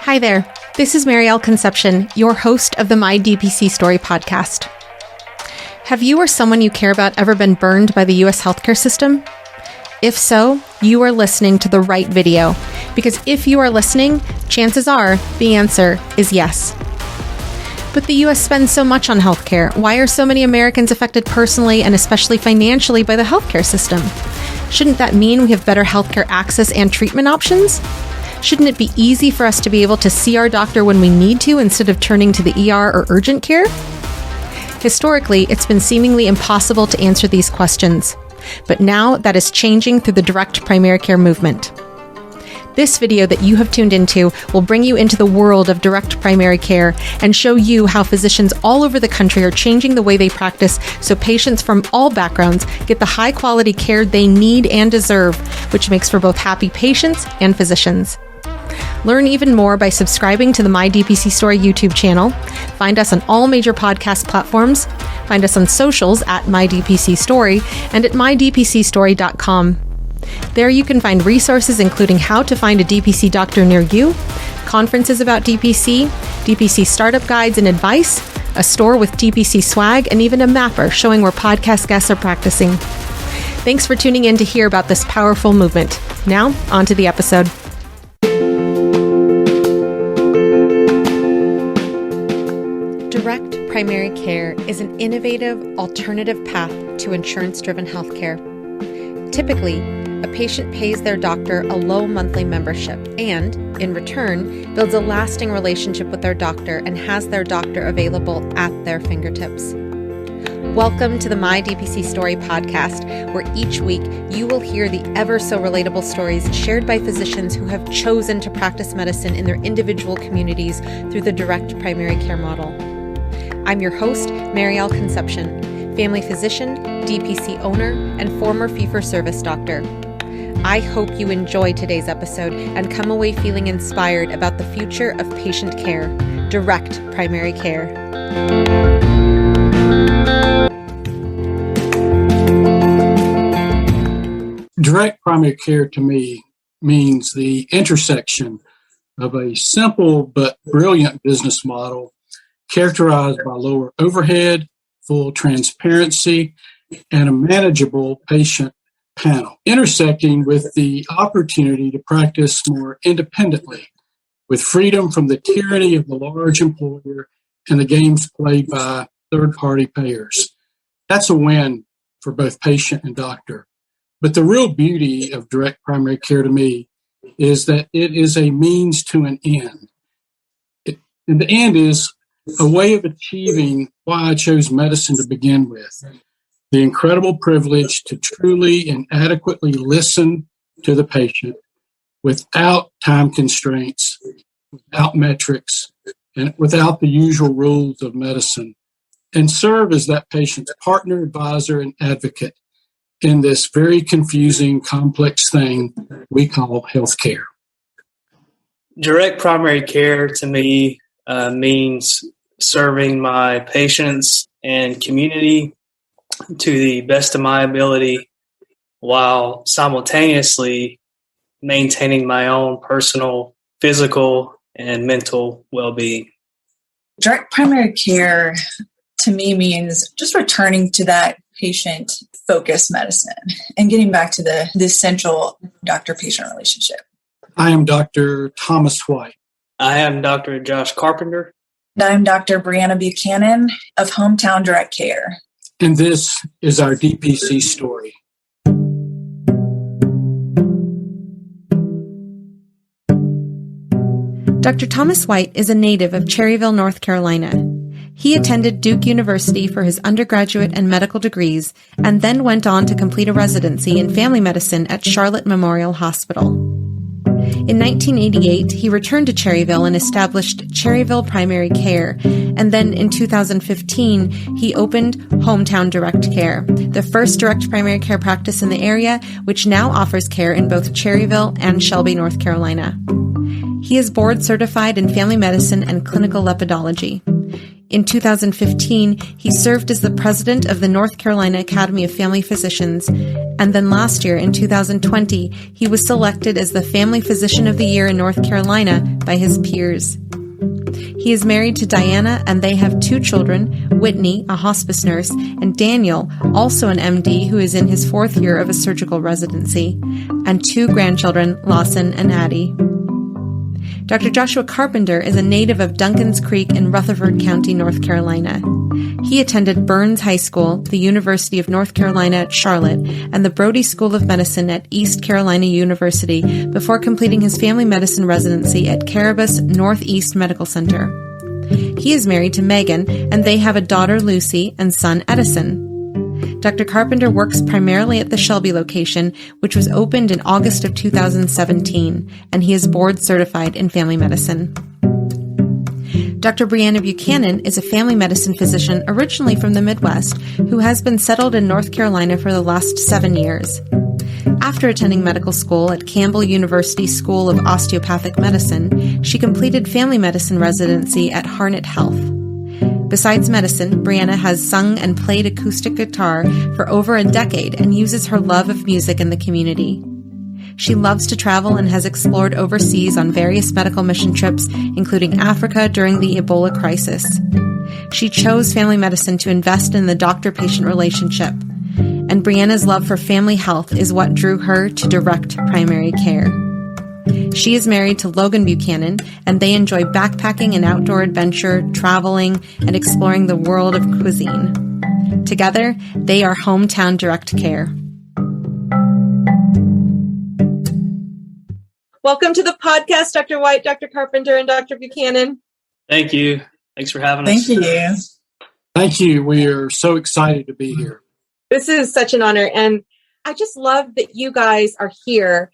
Hi there, this is Maryal Concepcion, your host of the My DPC Story podcast. Have you or someone you care about ever been burned by the U.S. healthcare system? If so, you are listening to the right video, because if you are listening, chances are the answer is yes. But the U.S. spends so much on healthcare. Why are so many Americans affected personally and especially financially by the healthcare system? Shouldn't that mean we have better healthcare access and treatment options? Shouldn't it be easy for us to be able to see our doctor when we need to instead of turning to the ER or urgent care? Historically, it's been seemingly impossible to answer these questions. But now that is changing through the direct primary care movement. This video that you have tuned into will bring you into the world of direct primary care and show you how physicians all over the country are changing the way they practice so patients from all backgrounds get the high quality care they need and deserve, which makes for both happy patients and physicians. Learn even more by subscribing to the My DPC Story YouTube channel. Find us on all major podcast platforms. Find us on socials at My DPC Story and at mydpcstory.com. There you can find resources including how to find a DPC doctor near you, conferences about DPC, DPC startup guides and advice, a store with DPC swag, and even a mapper showing where podcast guests are practicing. Thanks for tuning in to hear about this powerful movement. Now, on to the episode. Direct primary care is an innovative, alternative path to insurance-driven healthcare. Typically, a patient pays their doctor a low monthly membership and, in return, builds a lasting relationship with their doctor and has their doctor available at their fingertips. Welcome to the My DPC Story podcast, where each week you will hear the ever-so-relatable stories shared by physicians who have chosen to practice medicine in their individual communities through the direct primary care model. I'm your host, Maryal Concepcion, family physician, DPC owner, and former fee-for-service doctor. I hope you enjoy today's episode and come away feeling inspired about the future of patient care, direct primary care. Direct primary care to me means the intersection of a simple but brilliant business model characterized by lower overhead, full transparency, and a manageable patient panel, intersecting with the opportunity to practice more independently, with freedom from the tyranny of the large employer and the games played by third-party payers. That's a win for both patient and doctor. But the real beauty of direct primary care to me is that it is a means to an end. And the end is a way of achieving why I chose medicine to begin with. The incredible privilege to truly and adequately listen to the patient without time constraints, without metrics, and without the usual rules of medicine, and serve as that patient's partner, advisor, and advocate in this very confusing, complex thing we call healthcare. Direct primary care to me means serving my patients and community to the best of my ability while simultaneously maintaining my own personal, physical, and mental well-being. Direct primary care to me means just returning to that patient-focused medicine and getting back to the essential doctor-patient relationship. I am Dr. Thomas White. I am Dr. Josh Carpenter. I'm Dr. Brianna Buchanan of Hometown Direct Care. And this is our DPC story. Dr. Thomas White is a native of Cherryville, North Carolina. He attended Duke University for his undergraduate and medical degrees and then went on to complete a residency in family medicine at Charlotte Memorial Hospital. In 1988, he returned to Cherryville and established Cherryville Primary Care, and then in 2015, he opened Hometown Direct Care, the first direct primary care practice in the area, which now offers care in both Cherryville and Shelby, North Carolina. He is board certified in family medicine and clinical lepidology. In 2015, he served as the president of the North Carolina Academy of Family Physicians, and then last year, in 2020, he was selected as the Family Physician of the Year in North Carolina by his peers. He is married to Diana, and they have 2 children, Whitney, a hospice nurse, and Daniel, also an MD who is in his 4th year of a surgical residency, and 2 grandchildren, Lawson and Addie. Dr. Joshua Carpenter is a native of Duncans Creek in Rutherford County, North Carolina. He attended Burns High School, the University of North Carolina at Charlotte, and the Brody School of Medicine at East Carolina University before completing his family medicine residency at Caribous Northeast Medical Center. He is married to Megan, and they have a daughter, Lucy, and son, Edison. Dr. Carpenter works primarily at the Shelby location, which was opened in August of 2017, and he is board certified in family medicine. Dr. Brianna Buchanan is a family medicine physician originally from the Midwest who has been settled in North Carolina for the last 7 years. After attending medical school at Campbell University School of Osteopathic Medicine, she completed family medicine residency at Harnett Health. Besides medicine, Brianna has sung and played acoustic guitar for over a decade and uses her love of music in the community. She loves to travel and has explored overseas on various medical mission trips, including Africa during the Ebola crisis. She chose family medicine to invest in the doctor-patient relationship, and Brianna's love for family health is what drew her to direct primary care. She is married to Logan Buchanan, and they enjoy backpacking and outdoor adventure, traveling, and exploring the world of cuisine. Together, they are Hometown Direct Care. Welcome to the podcast, Dr. White, Dr. Carpenter, and Dr. Buchanan. Thank you. Thanks for having us. Thank you. Thank you. We are so excited to be here. This is such an honor, and I just love that you guys are here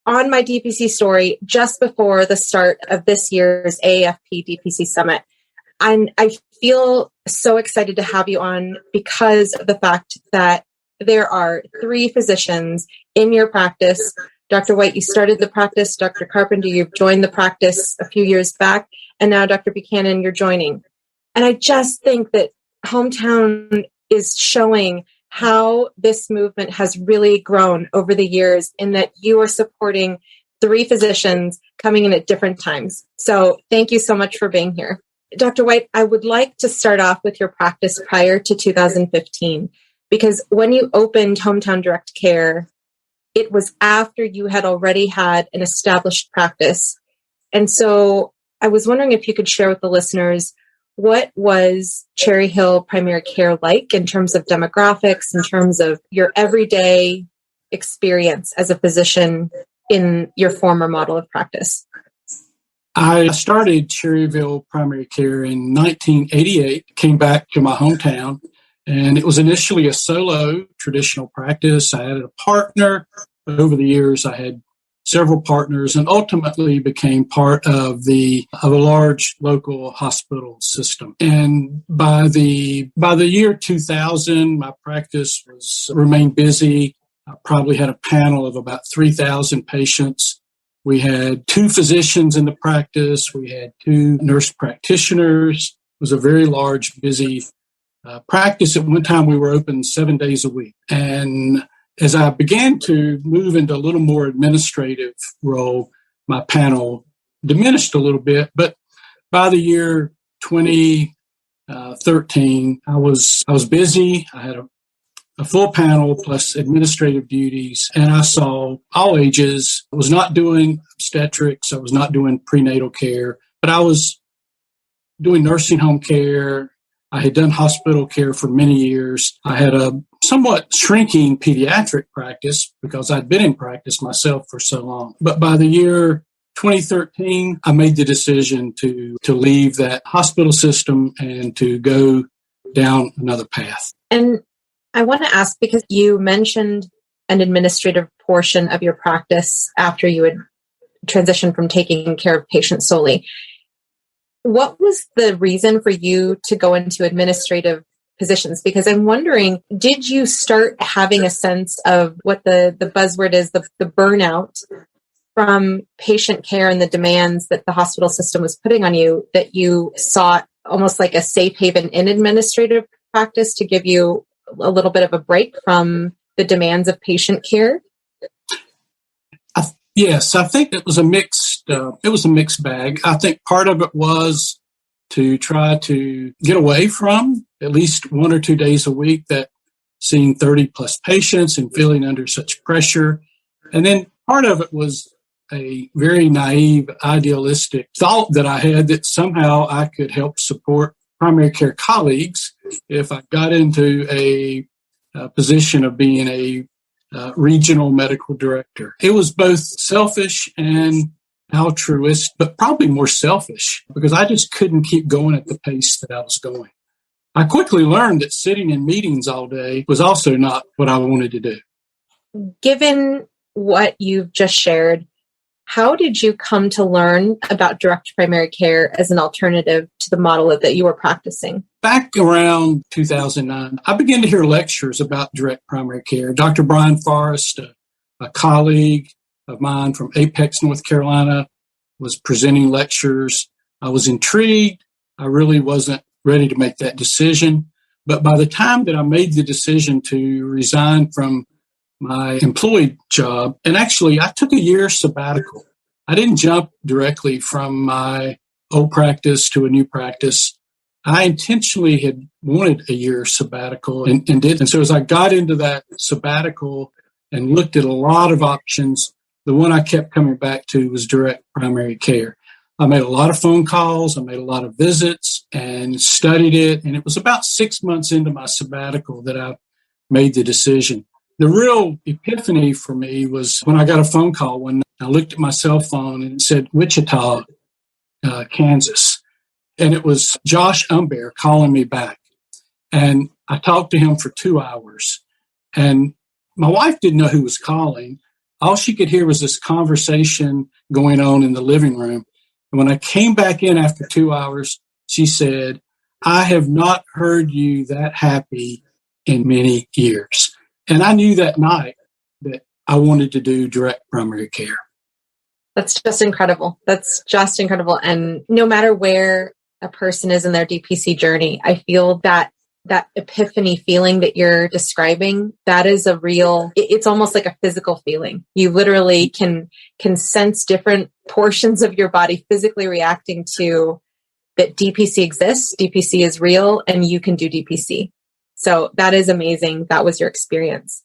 on my DPC story just before the start of this year's AAFP DPC Summit. And I feel so excited to have you on because of the fact that there are 3 physicians in your practice. Dr. White, you started the practice. Dr. Carpenter, you've joined the practice a few years back. And now, Dr. Buchanan, you're joining. And I just think that Hometown is showing how this movement has really grown over the years in that you are supporting 3 physicians coming in at different times. So thank you so much for being here. Dr. White, I would like to start off with your practice prior to 2015, because when you opened Hometown Direct Care, it was after you had already had an established practice. And so I was wondering if you could share with the listeners, what was Cherry Hill Primary Care like in terms of demographics, in terms of your everyday experience as a physician in your former model of practice? I started Cherryville Primary Care in 1988, came back to my hometown, and it was initially a solo traditional practice. I had a partner, but over the years I had several partners, and ultimately became part of a large local hospital system. And by the year 2000, my practice remained busy. I probably had a panel of about 3,000 patients. We had 2 physicians in the practice. We had 2 nurse practitioners. It was a very large, busy practice. At one time, we were open 7 days a week. And as I began to move into a little more administrative role, my panel diminished a little bit. But by the year 2013, I was busy. I had a full panel plus administrative duties, and I saw all ages. I was not doing obstetrics. I was not doing prenatal care, but I was doing nursing home care. I had done hospital care for many years. I had a somewhat shrinking pediatric practice because I'd been in practice myself for so long. But by the year 2013, I made the decision to leave that hospital system and to go down another path. And I want to ask, because you mentioned an administrative portion of your practice after you had transitioned from taking care of patients solely. What was the reason for you to go into administrative positions? Because I'm wondering, did you start having a sense of what the buzzword is, the burnout from patient care and the demands that the hospital system was putting on you, that you sought almost like a safe haven in administrative practice to give you a little bit of a break from the demands of patient care? Yes, I think it was a mixed bag. I think part of it was to try to get away from at least 1 or 2 days a week that seeing 30 plus patients and feeling under such pressure. And then part of it was a very naive, idealistic thought that I had that somehow I could help support primary care colleagues if I got into a position of being a regional medical director. It was both selfish and altruistic, but probably more selfish because I just couldn't keep going at the pace that I was going. I quickly learned that sitting in meetings all day was also not what I wanted to do. Given what you've just shared, how did you come to learn about direct primary care as an alternative to the model that you were practicing? Back around 2009, I began to hear lectures about direct primary care. Dr. Brian Forrest, a colleague of mine from Apex, North Carolina, was presenting lectures. I was intrigued. I really wasn't ready to make that decision. But by the time that I made the decision to resign from my employed job, and actually I took a year sabbatical. I didn't jump directly from my old practice to a new practice. I intentionally had wanted a year sabbatical and did. And so as I got into that sabbatical and looked at a lot of options, the one I kept coming back to was direct primary care. I made a lot of phone calls. I made a lot of visits and studied it. And it was about 6 months into my sabbatical that I made the decision. The real epiphany for me was when I got a phone call when I looked at my cell phone and it said Wichita, Kansas. And it was Josh Umbear calling me back. And I talked to him for 2 hours. And my wife didn't know who was calling. All she could hear was this conversation going on in the living room. And when I came back in after 2 hours, she said, "I have not heard you that happy in many years." And I knew that night that I wanted to do direct primary care. That's just incredible. That's just incredible. And no matter where a person is in their DPC journey, I feel that epiphany feeling that you're describing, that is a real, it's almost like a physical feeling. You literally can sense different portions of your body physically reacting to that DPC exists, DPC is real, and you can do DPC. So that is amazing. That was your experience.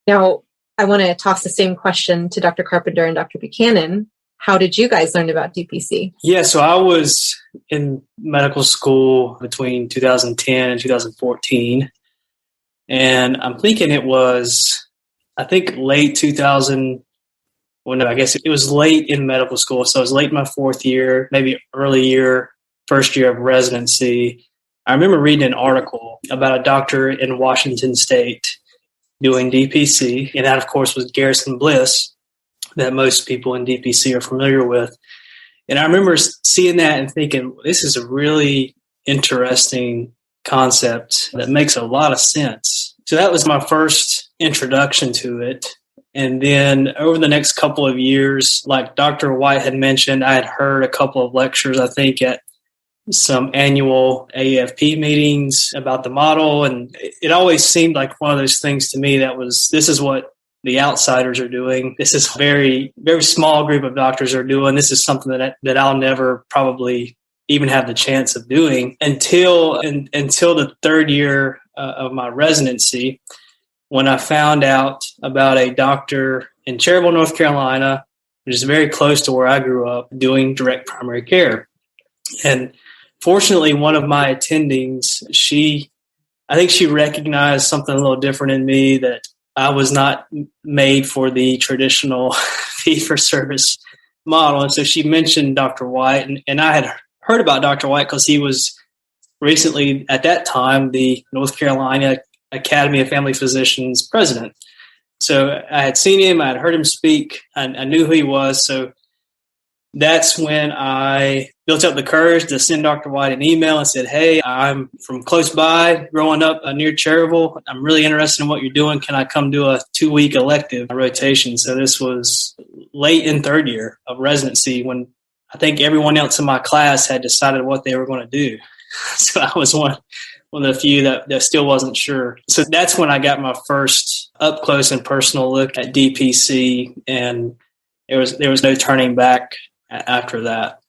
Now, I want to toss the same question to Dr. Carpenter and Dr. Buchanan. How did you guys learn about DPC? Yeah, so I was in medical school between 2010 and 2014. And I'm thinking it was, late 2000. Well, no, I guess it was late in medical school. So it was late in my fourth year, maybe first year of residency. I remember reading an article about a doctor in Washington State doing DPC. And that, of course, was Garrison Bliss, that most people in DPC are familiar with. And I remember seeing that and thinking, this is a really interesting concept that makes a lot of sense. So that was my first introduction to it. And then over the next couple of years, like Dr. White had mentioned, I had heard a couple of lectures, I think, at some annual AFP meetings about the model. And it always seemed like one of those things to me this is what the outsiders are doing. This is a very, very small group of doctors are doing. This is something that I'll never probably even have the chance of doing until the third year of my residency, when I found out about a doctor in Cherryville, North Carolina, which is very close to where I grew up, doing direct primary care. And fortunately, one of my attendings, I think she recognized something a little different in me, that I was not made for the traditional fee-for-service model. And so she mentioned Dr. White, and I had heard about Dr. White because he was recently, at that time, the North Carolina Academy of Family Physicians president. So I had seen him, I had heard him speak, I knew who he was. So that's when I built up the courage to send Dr. White an email and said, "Hey, I'm from close by, growing up near Cherryville. I'm really interested in what you're doing. Can I come do a 2-week elective rotation?" So this was late in third year of residency, when I think everyone else in my class had decided what they were going to do. So I was one of the few that still wasn't sure. So that's when I got my first up close and personal look at DPC, and there was no turning back after that.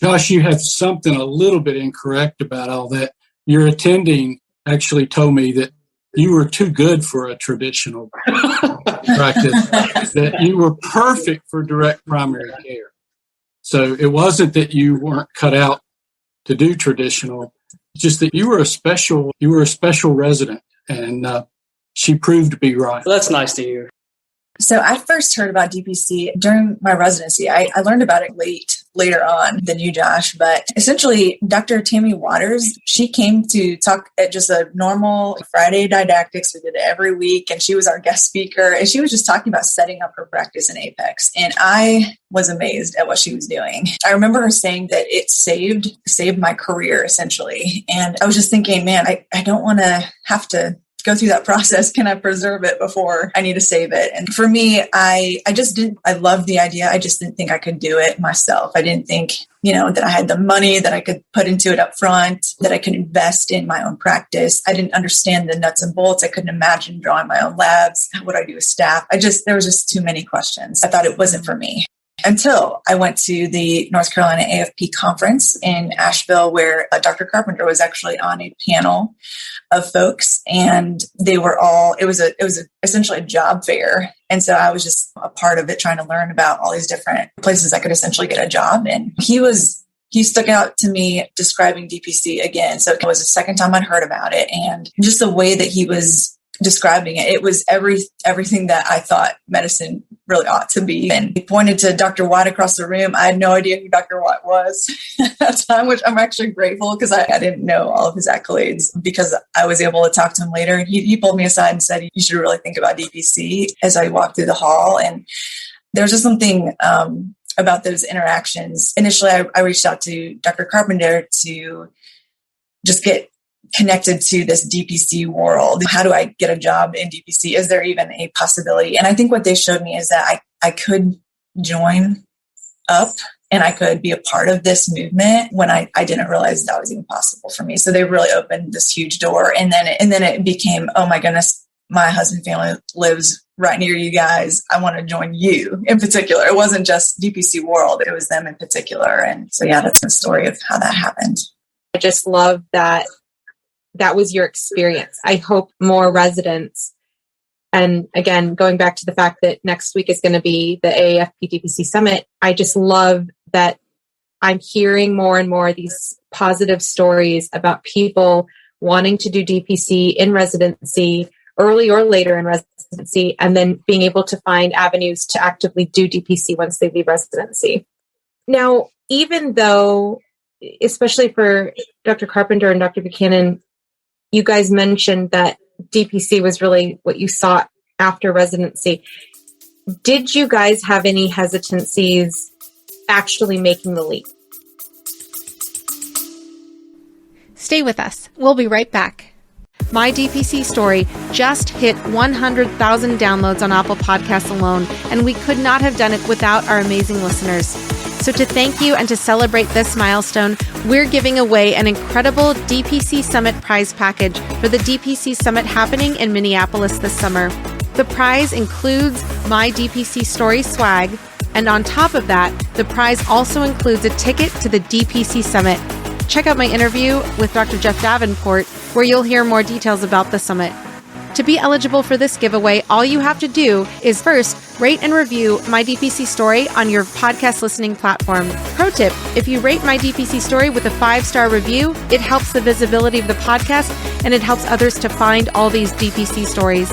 Josh, you have something a little bit incorrect about all that. Your attending actually told me that you were too good for a traditional practice, that you were perfect for direct primary care. So it wasn't that you weren't cut out to do traditional, just that you were a special resident, and she proved to be right. Well, that's nice to hear. So I first heard about DPC during my residency. I learned about it later on than you, Josh. But essentially, Dr. Tammy Waters, she came to talk at just a normal Friday didactics. We did it every week, and she was our guest speaker. And she was just talking about setting up her practice in Apex. And I was amazed at what she was doing. I remember her saying that it saved my career, essentially. And I was just thinking, man, I don't want to have to go through that process. Can I preserve it before I need to save it? And for me, I loved the idea. I just didn't think I could do it myself. I didn't think, that I had the money that I could put into it up front, that I could invest in my own practice. I didn't understand the nuts and bolts. I couldn't imagine drawing my own labs. What would I do with staff? There was just too many questions. I thought it wasn't for me. Until I went to the North Carolina AFP conference in Asheville, where Dr. Carpenter was actually on a panel of folks, and they were all, it was essentially a job fair. And so I was just a part of it, trying to learn about all these different places I could essentially get a job. And he stuck out to me describing DPC again. So it was the second time I'd heard about it, and just the way that he was describing it, it was everything that I thought medicine really ought to be. And he pointed to Dr. Watt across the room. I had no idea who Dr. Watt was at that time, which I'm actually grateful, because I didn't know all of his accolades, because I was able to talk to him later. And he pulled me aside and said, you should really think about DPC, as I walked through the hall. And there's just something about those interactions. Initially, I reached out to Dr. Carpenter to just get connected to this DPC world. How do I get a job in DPC? Is there even a possibility? And I think what they showed me is that I could join up and I could be a part of this movement when I didn't realize that was even possible for me. So they really opened this huge door. And then it became, oh my goodness, my husband family lives right near you guys. I want to join you in particular. It wasn't just DPC world. It was them in particular. And so, yeah, that's the story of how that happened. I just love that was your experience. I hope more residents, and again, going back to the fact that next week is going to be the AAFP DPC Summit, I just love that I'm hearing more and more of these positive stories about people wanting to do DPC in residency, early or later in residency, and then being able to find avenues to actively do DPC once they leave residency. Now, even though, especially for Dr. Carpenter and Dr. Buchanan, you guys mentioned that DPC was really what you sought after residency. Did you guys have any hesitancies actually making the leap? Stay with us. We'll be right back. My DPC Story just hit 100,000 downloads on Apple Podcasts alone, and we could not have done it without our amazing listeners. So to thank you and to celebrate this milestone, we're giving away an incredible DPC Summit prize package for the DPC Summit happening in Minneapolis this summer. The prize includes My DPC Story swag, and on top of that, the prize also includes a ticket to the DPC Summit. Check out my interview with Dr. Jeff Davenport, where you'll hear more details about the summit. To be eligible for this giveaway, all you have to do is first rate and review My DPC Story on your podcast listening platform. Pro tip, if you rate My DPC Story with a 5-star review, it helps the visibility of the podcast and it helps others to find all these DPC stories.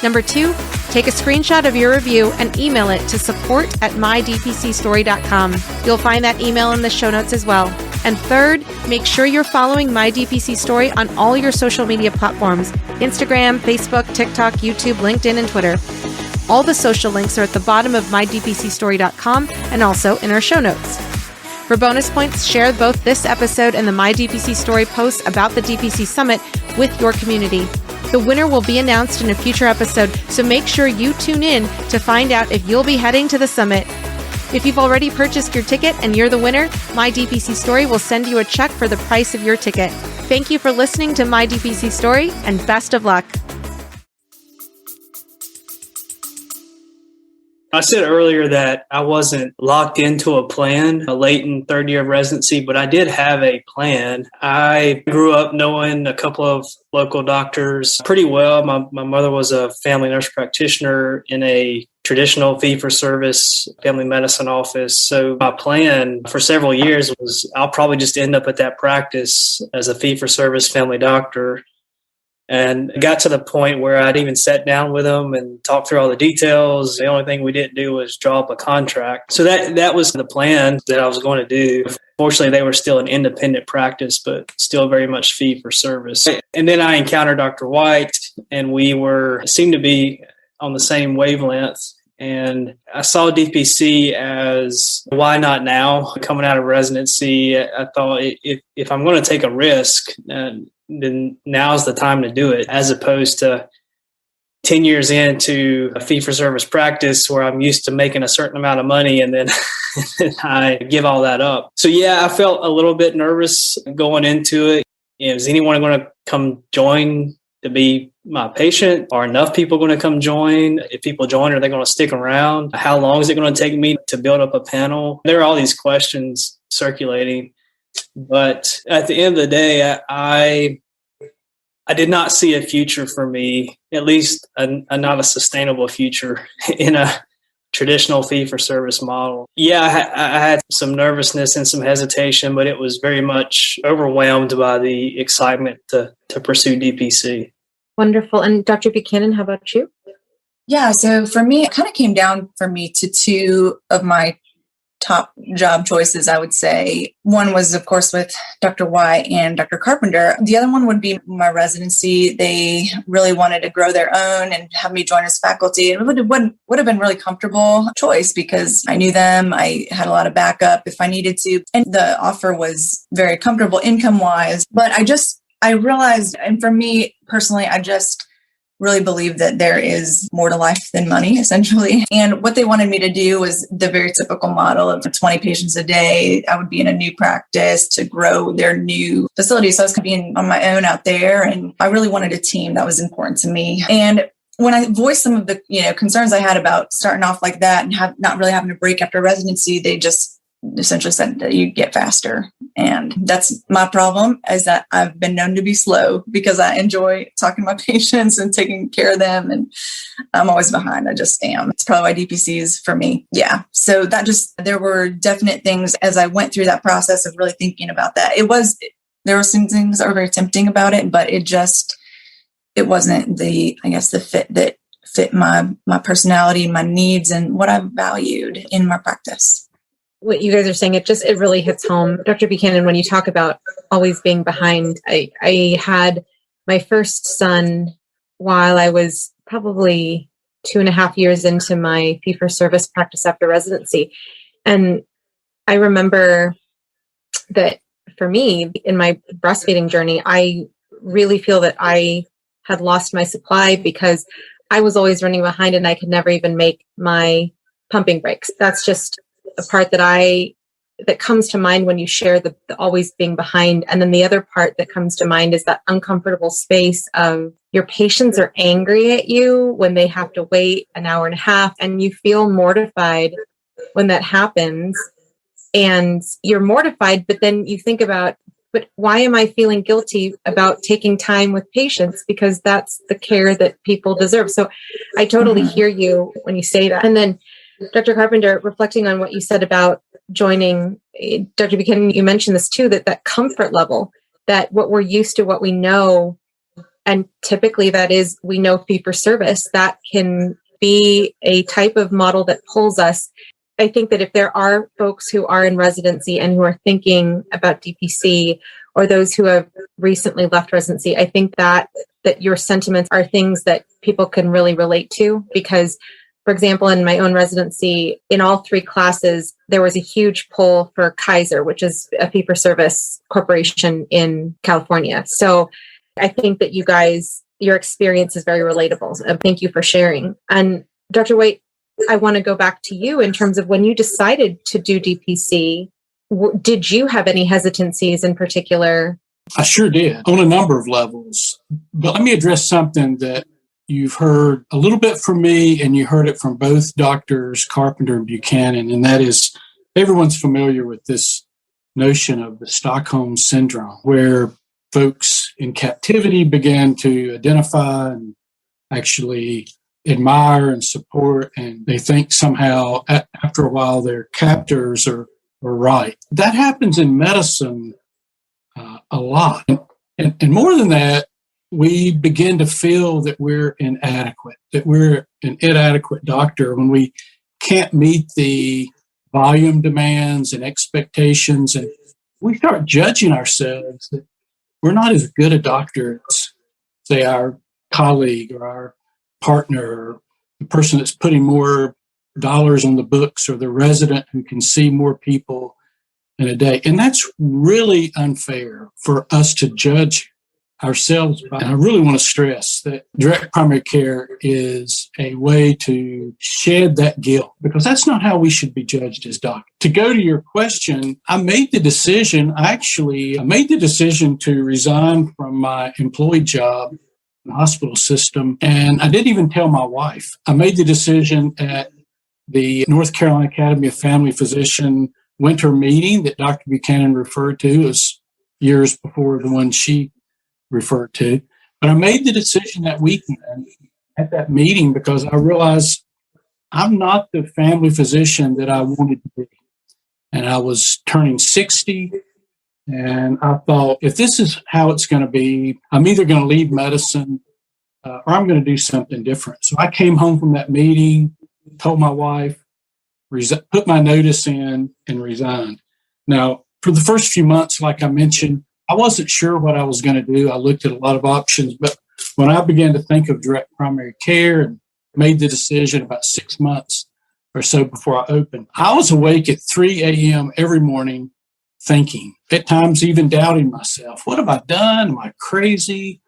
Number 2, take a screenshot of your review and email it to support@mydpcstory.com. You'll find that email in the show notes as well. And third, make sure you're following My DPC Story on all your social media platforms: Instagram, Facebook, TikTok, YouTube, LinkedIn, and Twitter. All the social links are at the bottom of mydpcstory.com and also in our show notes. For bonus points, share both this episode and the My DPC Story posts about the DPC Summit with your community. The winner will be announced in a future episode, so make sure you tune in to find out if you'll be heading to the summit. If you've already purchased your ticket and you're the winner, My DPC Story will send you a check for the price of your ticket. Thank you for listening to My DPC Story, and best of luck. I said earlier that I wasn't locked into a plan late in third year of residency, but I did have a plan. I grew up knowing a couple of local doctors pretty well. My mother was a family nurse practitioner in a traditional fee-for-service family medicine office. So my plan for several years was I'll probably just end up at that practice as a fee-for-service family doctor. And it got to the point where I'd even sat down with them and talked through all the details. The only thing we didn't do was draw up a contract. So that was the plan that I was going to do. Fortunately, they were still an independent practice, but still very much fee for service. And then I encountered Dr. White, and we seemed to be on the same wavelength. And I saw DPC as why not now? Coming out of residency, I thought if I'm going to take a risk, then now's the time to do it, as opposed to 10 years into a fee-for-service practice where I'm used to making a certain amount of money and then I give all that up. So yeah, I felt a little bit nervous going into it. Is anyone going to come join to be my patient? Are enough people going to come join? If people join, are they going to stick around? How long is it going to take me to build up a panel? There are all these questions circulating. But at the end of the day, I did not see a future for me, at least not a sustainable future in a traditional fee-for-service model. Yeah, I had some nervousness and some hesitation, but it was very much overwhelmed by the excitement to pursue DPC. Wonderful. And Dr. Buchanan, how about you? Yeah, so for me, it kind of came down for me to two of my top job choices, I would say. One was, of course, with Dr. White and Dr. Carpenter. The other one would be my residency. They really wanted to grow their own and have me join as faculty. And it would have been really comfortable choice because I knew them. I had a lot of backup if I needed to. And the offer was very comfortable income-wise. But I realized, and for me personally, I just really believe that there is more to life than money, essentially. And what they wanted me to do was the very typical model of 20 patients a day. I would be in a new practice to grow their new facility. So I was being on my own out there. And I really wanted a team that was important to me. And when I voiced some of the concerns I had about starting off like that and not really having a break after residency, they just essentially said that you get faster. And that's my problem, is that I've been known to be slow because I enjoy talking to my patients and taking care of them. And I'm always behind. I just am. It's probably why DPC is for me. Yeah. So there were definite things as I went through that process of really thinking about that. There were some things that were very tempting about it, but it wasn't the fit that fit my personality, my needs, and what I valued in my practice. What you guys are saying, it really hits home. Dr. Buchanan, when you talk about always being behind, I had my first son while I was probably 2.5 years into my fee-for-service practice after residency. And I remember that for me, in my breastfeeding journey, I really feel that I had lost my supply because I was always running behind and I could never even make my pumping breaks. That's just the part that comes to mind when you share the always being behind. And then the other part that comes to mind is that uncomfortable space of your patients are angry at you when they have to wait an hour and a half, and you feel mortified when that happens. And you're mortified, but then you think about, but why am I feeling guilty about taking time with patients? Because that's the care that people deserve. So I totally hear you when you say that. And then Dr. Carpenter, reflecting on what you said about joining, Dr. Buchanan, you mentioned this too, that comfort level, that what we're used to, what we know, and typically that is, we know fee-for-service, that can be a type of model that pulls us. I think that if there are folks who are in residency and who are thinking about DPC, or those who have recently left residency, I think that your sentiments are things that people can really relate to, because for example, in my own residency, in all 3 classes, there was a huge pull for Kaiser, which is a fee-for-service corporation in California. So I think that you guys, your experience is very relatable. So thank you for sharing. And Dr. White, I want to go back to you in terms of when you decided to do DPC. Did you have any hesitancies in particular? I sure did on a number of levels. But let me address something that you've heard a little bit from me, and you heard it from both doctors, Carpenter and Buchanan, and that is everyone's familiar with this notion of the Stockholm Syndrome, where folks in captivity began to identify and actually admire and support, and they think somehow after a while their captors are right. That happens in medicine a lot. And more than that, we begin to feel that we're inadequate, that we're an inadequate doctor when we can't meet the volume demands and expectations. And we start judging ourselves that we're not as good a doctor as, say, our colleague or our partner or the person that's putting more dollars on the books or the resident who can see more people in a day. And that's really unfair for us to judge ourselves by. And I really want to stress that direct primary care is a way to shed that guilt, because that's not how we should be judged as doctors. To go to your question, I made the decision to resign from my employee job in the hospital system. And I didn't even tell my wife. I made the decision at the North Carolina Academy of Family Physician winter meeting that Dr. Buchanan referred to as years before the one she referred to. But I made the decision that weekend at that meeting because I realized I'm not the family physician that I wanted to be. And I was turning 60, and I thought, if this is how it's going to be, I'm either going to leave medicine or I'm going to do something different. So I came home from that meeting, told my wife, put my notice in, and resigned. Now, for the first few months, like I mentioned, I wasn't sure what I was going to do. I looked at a lot of options, but when I began to think of direct primary care and made the decision about 6 months or so before I opened, I was awake at 3 a.m. every morning thinking, at times even doubting myself. What have I done? Am I crazy?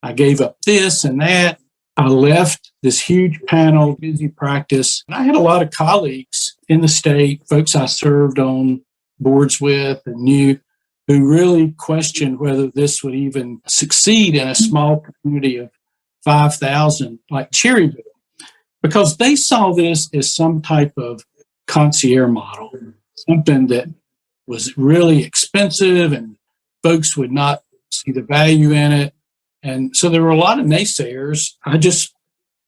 I gave up this and that. I left this huge panel, busy practice. And I had a lot of colleagues in the state, folks I served on boards with and knew, who really questioned whether this would even succeed in a small community of 5,000 like Cherryville, because they saw this as some type of concierge model, something that was really expensive and folks would not see the value in it. And so there were a lot of naysayers. I just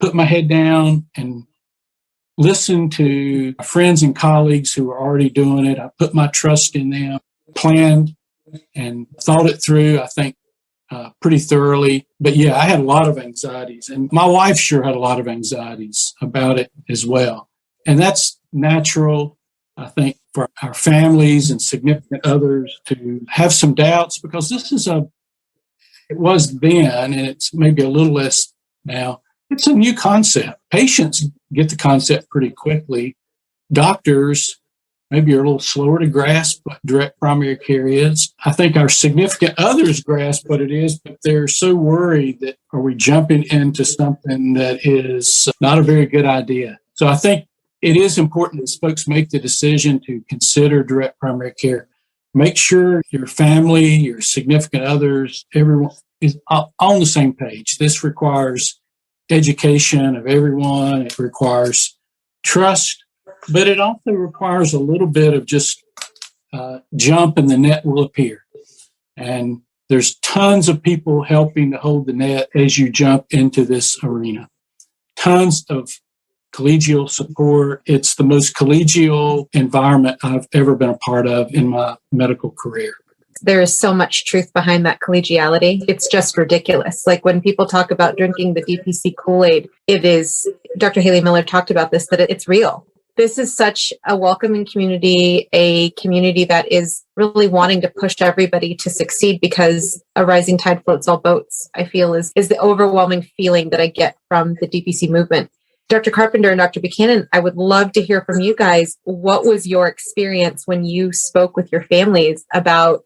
put my head down and listened to my friends and colleagues who were already doing it. I put my trust in them, planned and thought it through, I think, pretty thoroughly. But yeah, I had a lot of anxieties, and my wife sure had a lot of anxieties about it as well. And that's natural, I think, for our families and significant others to have some doubts, because it was then, and it's maybe a little less now. It's a new concept. Patients get the concept pretty quickly. Doctors maybe are a little slower to grasp what direct primary care is. I think our significant others grasp what it is, but they're so worried that are we jumping into something that is not a very good idea. So I think it is important that folks make the decision to consider direct primary care. Make sure your family, your significant others, everyone is on the same page. This requires education of everyone. It requires trust, but it also requires a little bit of just jump and the net will appear. And there's tons of people helping to hold the net as you jump into this arena. Tons of collegial support. It's the most collegial environment I've ever been a part of in my medical career. There is so much truth behind that collegiality. It's just ridiculous. Like when people talk about drinking the DPC Kool-Aid, it is, Dr. Haley Miller talked about this, that it's real. This is such a welcoming community, a community that is really wanting to push everybody to succeed, because a rising tide floats all boats, I feel is the overwhelming feeling that I get from the DPC movement. Dr. Carpenter and Dr. Buchanan, I would love to hear from you guys. What was your experience when you spoke with your families about,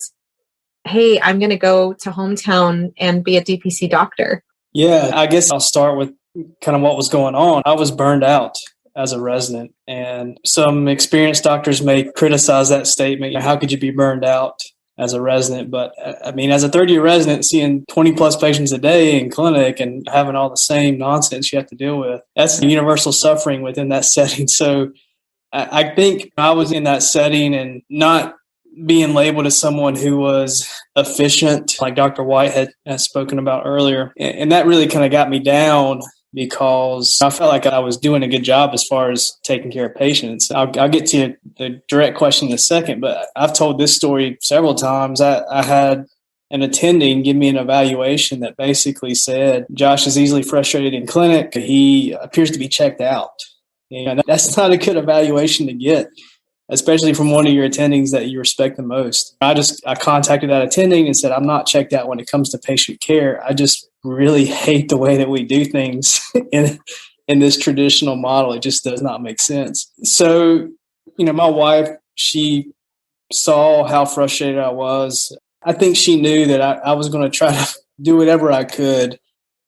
hey, I'm going to go to hometown and be a DPC doctor? Yeah, I guess I'll start with kind of what was going on. I was burned out. as a resident. And some experienced doctors may criticize that statement. How could you be burned out as a resident? But I mean, as a third-year resident, seeing 20 plus patients a day in clinic and having all the same nonsense you have to deal with, that's universal suffering within that setting. So I think I was in that setting and not being labeled as someone who was efficient, like Dr. White had spoken about earlier. And that really kind of got me down because I felt like I was doing a good job as far as taking care of patients. I'll get to the direct question in a second, but I've told this story several times. I had an attending give me an evaluation that basically said, Josh is easily frustrated in clinic. He appears to be checked out. And that's not a good evaluation to get, especially from one of your attendings that you respect the most. I contacted that attending and said, I'm not checked out when it comes to patient care. I just really hate the way that we do things in this traditional model. It just does not make sense. So, my wife, she saw how frustrated I was. I think she knew that I was going to try to do whatever I could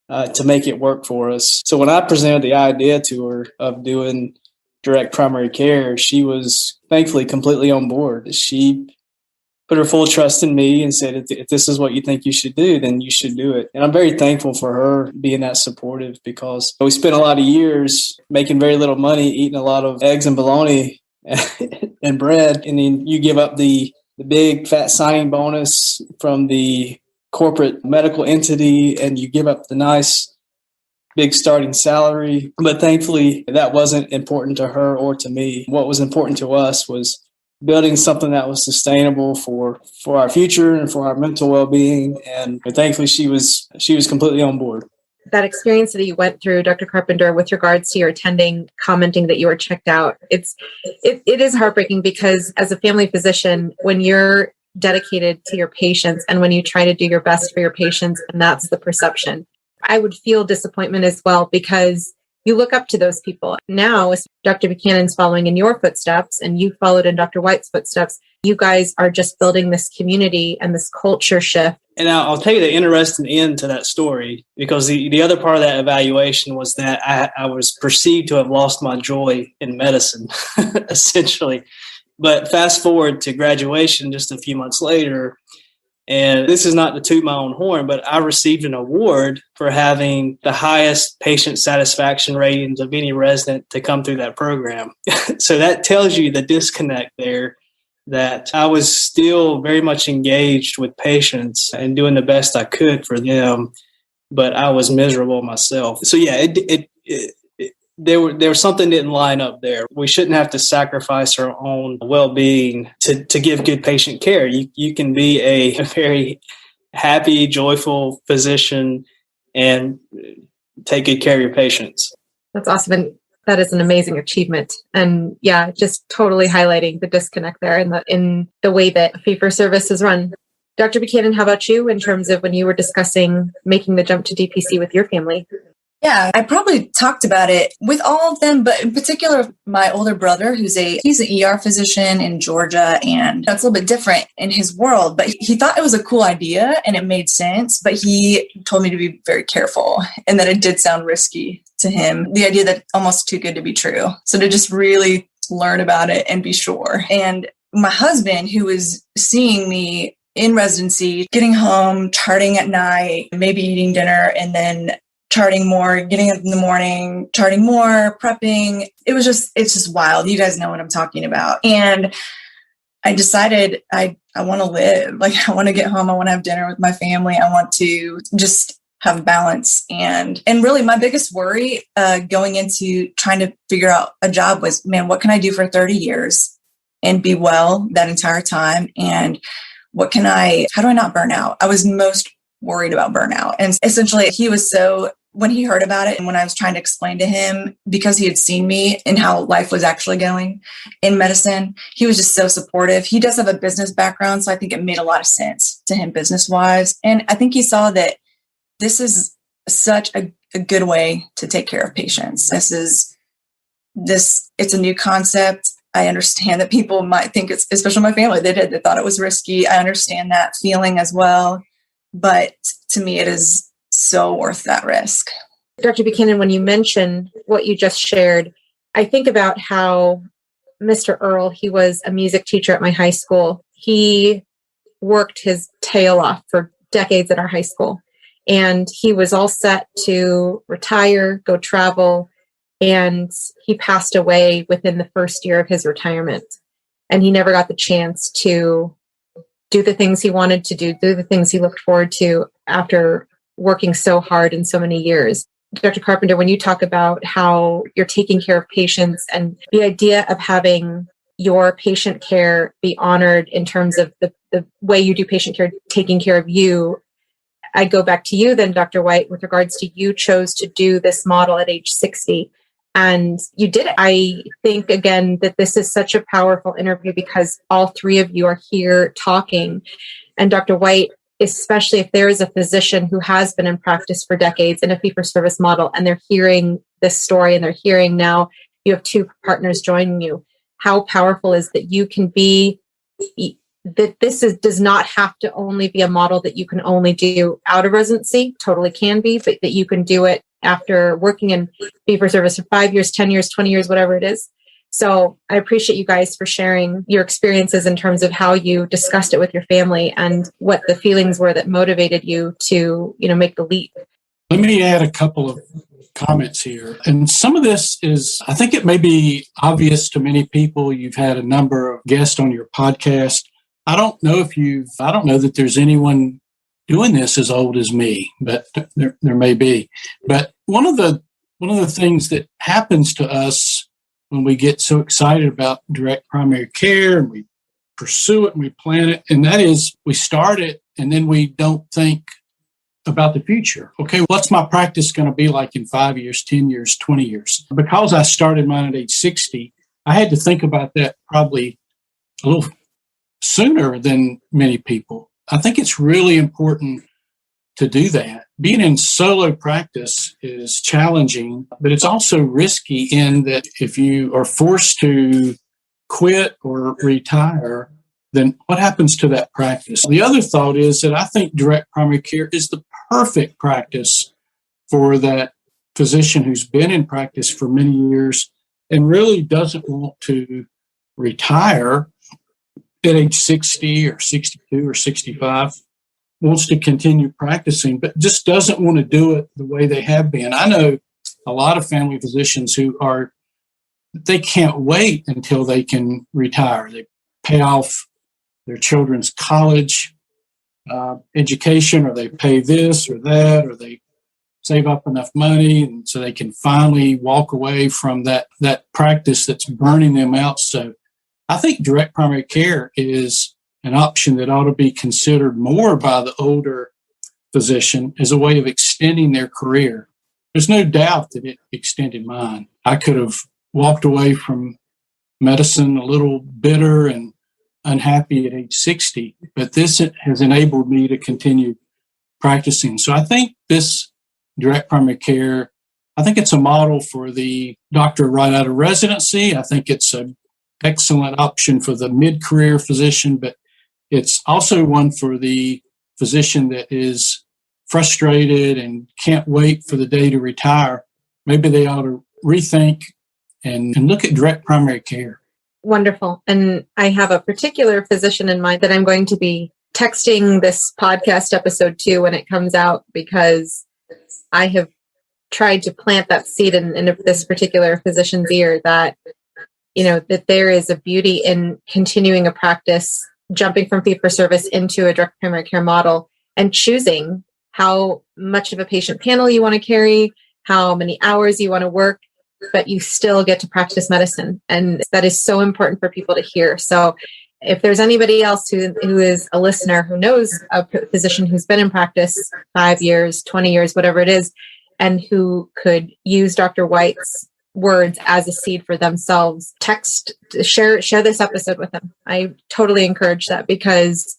to make it work for us. So when I presented the idea to her of doing direct primary care, she was thankfully completely on board. She put her full trust in me and said, if this is what you think you should do, then you should do it. And I'm very thankful for her being that supportive, because we spent a lot of years making very little money, eating a lot of eggs and bologna and bread. And then you give up the big fat signing bonus from the corporate medical entity, and you give up the nice big starting salary. But thankfully, that wasn't important to her or to me. What was important to us was building something that was sustainable for our future and for our mental well-being. And thankfully, she was completely on board. That experience that you went through, Dr. Carpenter, with regards to your attending commenting that you were checked out, it is heartbreaking, because as a family physician, when you're dedicated to your patients and when you try to do your best for your patients, and that's the perception, I would feel disappointment as well, because you look up to those people. Now, Dr. Buchanan's following in your footsteps and you followed in Dr. White's footsteps. You guys are just building this community and this culture shift. And I'll tell you the interesting end to that story, because the other part of that evaluation was that I was perceived to have lost my joy in medicine, essentially. But fast forward to graduation just a few months later, and this is not to toot my own horn, but I received an award for having the highest patient satisfaction ratings of any resident to come through that program. So that tells you the disconnect there, that I was still very much engaged with patients and doing the best I could for them, but I was miserable myself. So yeah, there was something didn't line up there. We shouldn't have to sacrifice our own well-being to give good patient care. You can be a very happy, joyful physician and take good care of your patients. That's awesome. And that is an amazing achievement. And yeah, just totally highlighting the disconnect there in the way that fee-for-service is run. Dr. Buchanan, how about you in terms of when you were discussing making the jump to DPC with your family? Yeah, I probably talked about it with all of them, but in particular, my older brother, he's an ER physician in Georgia, and that's a little bit different in his world, but he thought it was a cool idea and it made sense, but he told me to be very careful and that it did sound risky to him. The idea that almost too good to be true. So to just really learn about it and be sure. And my husband, who was seeing me in residency, getting home, charting at night, maybe eating dinner, and then charting more, getting up in the morning, charting more, prepping. It's just wild. You guys know what I'm talking about. And I decided I want to live. Like, I want to get home. I want to have dinner with my family. I want to just have balance. And really my biggest worry going into trying to figure out a job was, man, what can I do for 30 years and be well that entire time? And how do I not burn out? I was most worried about burnout. And essentially when he heard about it and when I was trying to explain to him, because he had seen me and how life was actually going in medicine, he was just so supportive. He does have a business background, so I think it made a lot of sense to him business-wise. And I think he saw that this is such a good way to take care of patients. It's a new concept. I understand that people might think it's, especially my family, they thought it was risky. I understand that feeling as well. But to me, it is so worth that risk. Dr. Buchanan, when you mention what you just shared, I think about how Mr. Earl, he was a music teacher at my high school. He worked his tail off for decades at our high school. And he was all set to retire, go travel, and he passed away within the first year of his retirement. And he never got the chance to do the things he wanted to do the things he looked forward to after working so hard in so many years. Dr. Carpenter, when you talk about how you're taking care of patients and the idea of having your patient care be honored in terms of the way you do patient care, taking care of you, I go back to you then, Dr. White, with regards to you chose to do this model at age 60. And you did it. I think, again, that this is such a powerful interview because all three of you are here talking. And Dr. White, especially if there is a physician who has been in practice for decades in a fee-for-service model, and they're hearing this story and they're hearing now you have two partners joining you, how powerful is that you can be, that does not have to only be a model that you can only do out of residency, totally can be, but that you can do it after working in fee-for-service for 5 years, 10 years, 20 years, whatever it is. So I appreciate you guys for sharing your experiences in terms of how you discussed it with your family and what the feelings were that motivated you to, make the leap. Let me add a couple of comments here. And some of this is, I think it may be obvious to many people. You've had a number of guests on your podcast. I don't know that there's anyone doing this as old as me, but there may be. But one of the things that happens to us when we get so excited about direct primary care and we pursue it and we plan it, and that is we start it and then we don't think about the future. Okay, what's my practice going to be like in 5 years, 10 years, 20 years? Because I started mine at age 60, I had to think about that probably a little sooner than many people. I think it's really important to do that. Being in solo practice is challenging, but it's also risky in that if you are forced to quit or retire, then what happens to that practice? The other thought is that I think direct primary care is the perfect practice for that physician who's been in practice for many years and really doesn't want to retire at age 60 or 62 or 65, wants to continue practicing, but just doesn't want to do it the way they have been. I know a lot of family physicians they can't wait until they can retire. They pay off their children's college education, or they pay this or that, or they save up enough money and so they can finally walk away from that practice that's burning them out. So I think direct primary care is an option that ought to be considered more by the older physician as a way of extending their career. There's no doubt that it extended mine. I could have walked away from medicine a little bitter and unhappy at age 60, but this has enabled me to continue practicing. So I think this direct primary care, I think it's a model for the doctor right out of residency. I think it's an excellent option for the mid-career physician, but it's also one for the physician that is frustrated and can't wait for the day to retire. Maybe they ought to rethink and look at direct primary care. Wonderful. And I have a particular physician in mind that I'm going to be texting this podcast episode to when it comes out, because I have tried to plant that seed in this particular physician's ear that, that there is a beauty in continuing a practice, jumping from fee-for-service into a direct primary care model and choosing how much of a patient panel you want to carry, how many hours you want to work, but you still get to practice medicine. And that is so important for people to hear. So if there's anybody else who is a listener who knows a physician who's been in practice 5 years, 20 years, whatever it is, and who could use Dr. White's words as a seed for themselves, share this episode with them. I totally encourage that, because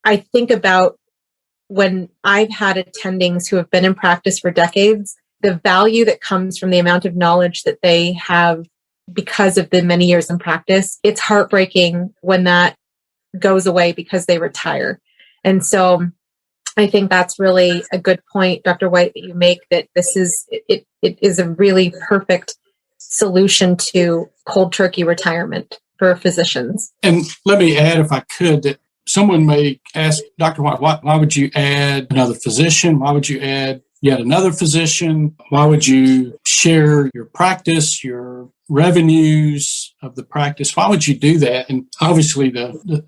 I think about when I've had attendings who have been in practice for decades, the value that comes from the amount of knowledge that they have because of the many years in practice. It's heartbreaking when that goes away because they retire. And so I think that's really a good point, Dr. White, that you make, that this is, it is a really perfect solution to cold turkey retirement for physicians. And let me add, if I could, that someone may ask, Dr. White, why would you add another physician? Why would you add yet another physician? Why would you share your practice, your revenues of the practice? Why would you do that? And obviously,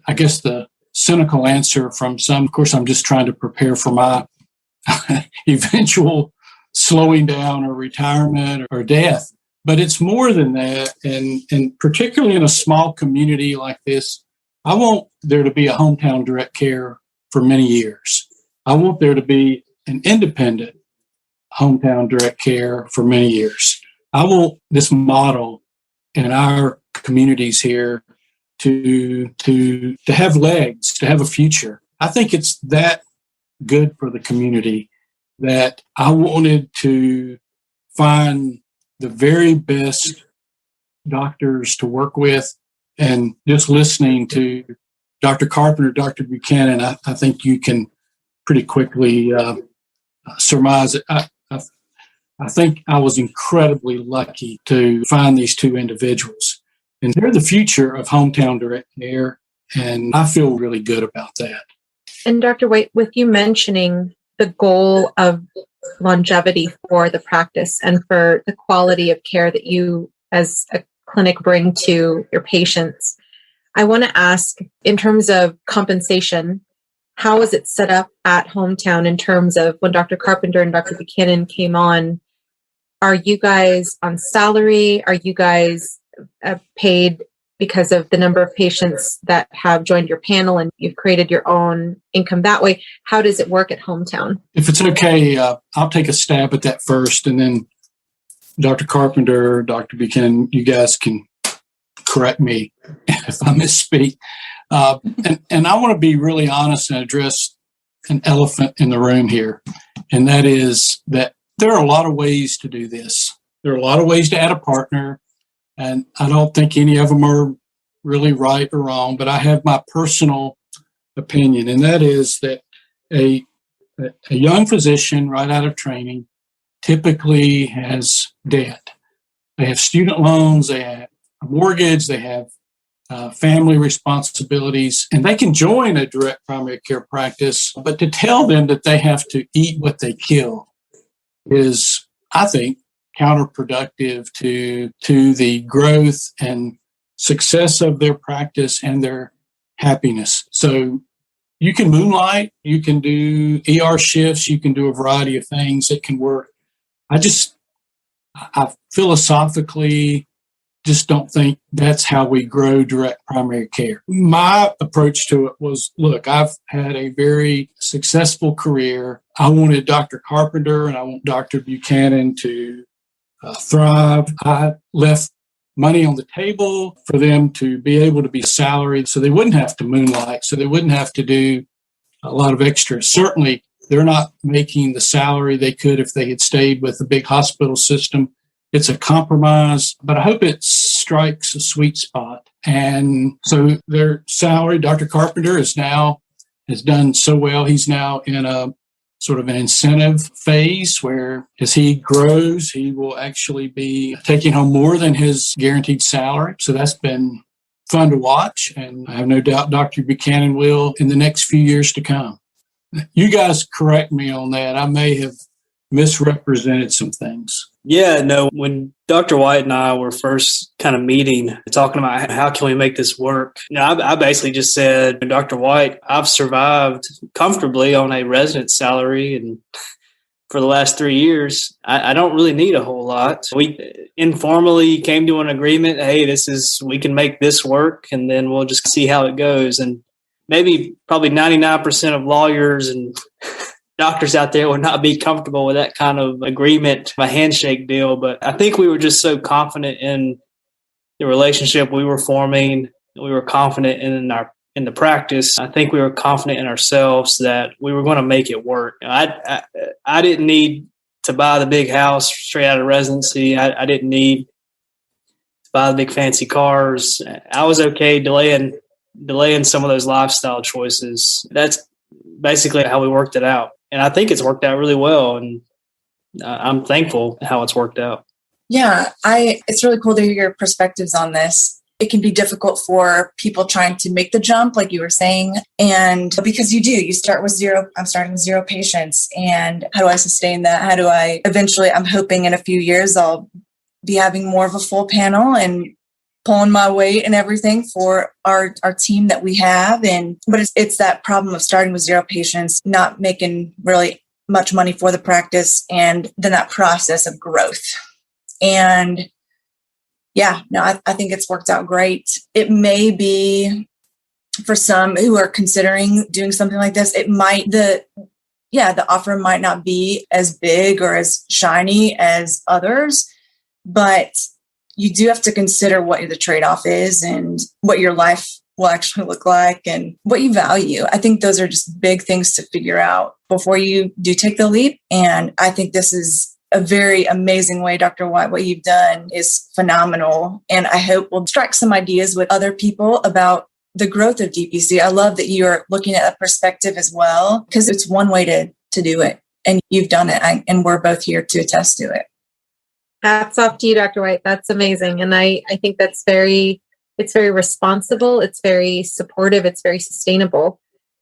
I guess the cynical answer from some, of course, I'm just trying to prepare for my eventual slowing down or retirement or death. But it's more than that. And particularly in a small community like this, I want there to be a hometown direct care for many years. I want there to be an independent hometown direct care for many years. I want this model in our communities here to have legs, to have a future. I think it's that good for the community that I wanted to find the very best doctors to work with. And just listening to Dr. Carpenter, Dr. Buchanan, I think you can pretty quickly surmise it. I think I was incredibly lucky to find these two individuals. And they're the future of hometown direct care. And I feel really good about that. And Dr. White, with you mentioning the goal of longevity for the practice and for the quality of care that you as a clinic bring to your patients, I want to ask, in terms of compensation, how is it set up at Hometown in terms of when Dr. Carpenter and Dr. Buchanan came on? Are you guys on salary? Are you guys paid because of the number of patients that have joined your panel and you've created your own income that way? How does it work at Hometown? If it's okay, I'll take a stab at that first, and then Dr. Carpenter, Dr. Buchanan, you guys can correct me if I misspeak. And I want to be really honest and address an elephant in the room here, and that is that there are a lot of ways to do this. There are a lot of ways to add a partner, and I don't think any of them are really right or wrong, but I have my personal opinion, and that is that a young physician right out of training typically has debt. They have student loans, they have a mortgage, they have family responsibilities, and they can join a direct primary care practice, but to tell them that they have to eat what they kill is, I think, counterproductive to the growth and success of their practice and their happiness. So you can moonlight, you can do ER shifts, you can do a variety of things that can work. I philosophically just don't think that's how we grow direct primary care. My approach to it was, look, I've had a very successful career. I wanted Dr. Carpenter and I want Dr. Buchanan to thrive. I left money on the table for them to be able to be salaried so they wouldn't have to moonlight, so they wouldn't have to do a lot of extras. Certainly, they're not making the salary they could if they had stayed with a big hospital system. It's a compromise, but I hope it strikes a sweet spot. And so their salary, Dr. Carpenter has done so well. He's now in a sort of an incentive phase where as he grows, he will actually be taking home more than his guaranteed salary. So that's been fun to watch. And I have no doubt Dr. Buchanan will in the next few years to come. You guys correct me on that. I may have misrepresented some things. Yeah, no, when Dr. White and I were first kind of meeting, talking about how can we make this work, I basically just said, Dr. White, I've survived comfortably on a resident salary, and for the last 3 years, I don't really need a whole lot. We informally came to an agreement, hey, we can make this work, and then we'll just see how it goes. And probably 99% of lawyers and doctors out there would not be comfortable with that kind of agreement, a handshake deal. But I think we were just so confident in the relationship we were forming. We were confident in the practice. I think we were confident in ourselves that we were going to make it work. I didn't need to buy the big house straight out of residency. I didn't need to buy the big fancy cars. I was okay delaying some of those lifestyle choices. That's basically how we worked it out. And I think it's worked out really well, and I'm thankful how it's worked out. Yeah, it's really cool to hear your perspectives on this. It can be difficult for people trying to make the jump, like you were saying. And because you start with zero, I'm starting with 0 patients. And how do I sustain that? How do I eventually, I'm hoping in a few years, I'll be having more of a full panel and pulling my weight and everything for our team that we have. But it's that problem of starting with 0 patients, not making really much money for the practice, and then that process of growth. And yeah, no, I think it's worked out great. It may be for some who are considering doing something like this, the offer might not be as big or as shiny as others, but you do have to consider what the trade-off is and what your life will actually look like and what you value. I think those are just big things to figure out before you do take the leap. And I think this is a very amazing way, Dr. White. What you've done is phenomenal. And I hope we'll strike some ideas with other people about the growth of DPC. I love that you're looking at a perspective as well, because it's one way to do it. And you've done it. And we're both here to attest to it. Hats off to you, Dr. White. That's amazing. And I think it's very responsible. It's very supportive. It's very sustainable,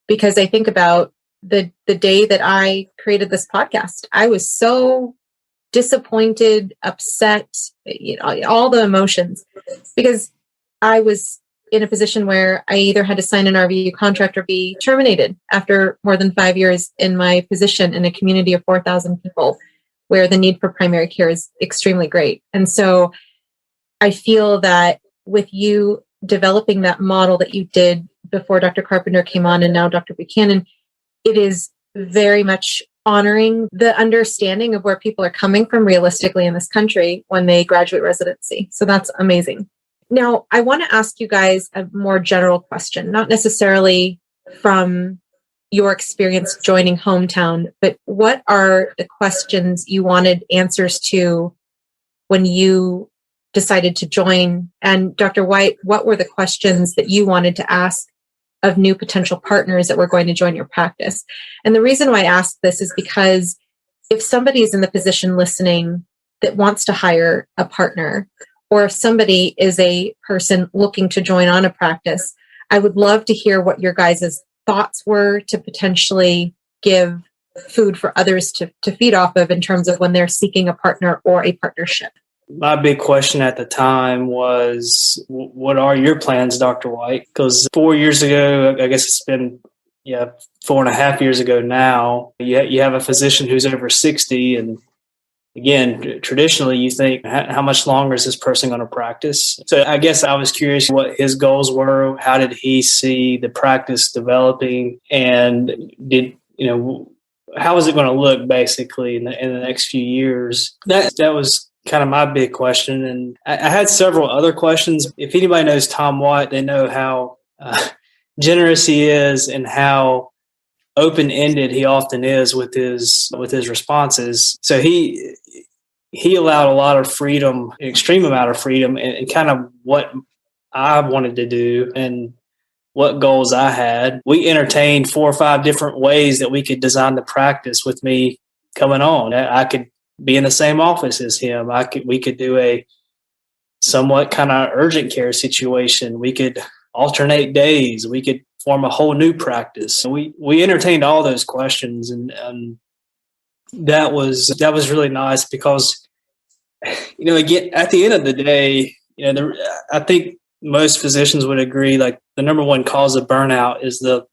because I think about the day that I created this podcast, I was so disappointed, upset, all the emotions, because I was in a position where I either had to sign an RVU contract or be terminated after more than 5 years in my position in a community of 4,000 people, where the need for primary care is extremely great. And so I feel that with you developing that model that you did before Dr. Carpenter came on and now Dr. Buchanan, it is very much honoring the understanding of where people are coming from realistically in this country when they graduate residency. So that's amazing. Now, I want to ask you guys a more general question, not necessarily from your experience joining Hometown, but what are the questions you wanted answers to when you decided to join? And Dr. White, what were the questions that you wanted to ask of new potential partners that were going to join your practice? And the reason why I ask this is because if somebody is in the position listening that wants to hire a partner, or if somebody is a person looking to join on a practice, I would love to hear what your guys' thoughts were to potentially give food for others to feed off of in terms of when they're seeking a partner or a partnership. My big question at the time was, what are your plans, Dr. White? Because 4 years ago, I guess it's been 4.5 years ago now, you have a physician who's over 60. And again, traditionally, you think, how much longer is this person going to practice? So I guess I was curious what his goals were. How did he see the practice developing? And how is it going to look basically in the next few years? That was kind of my big question. And I had several other questions. If anybody knows Tom White, they know how generous he is and how open-ended he often is with his responses. So he allowed a lot of freedom, an extreme amount of freedom, and kind of what I wanted to do and what goals I had. We entertained 4 or 5 different ways that we could design the practice with me coming on. I could be in the same office as him. We could do a somewhat kind of urgent care situation. We could alternate days. We could form a whole new practice. So we entertained all those questions, and that was really nice because, again, at the end of the day, I think most physicians would agree, like, the number one cause of burnout is the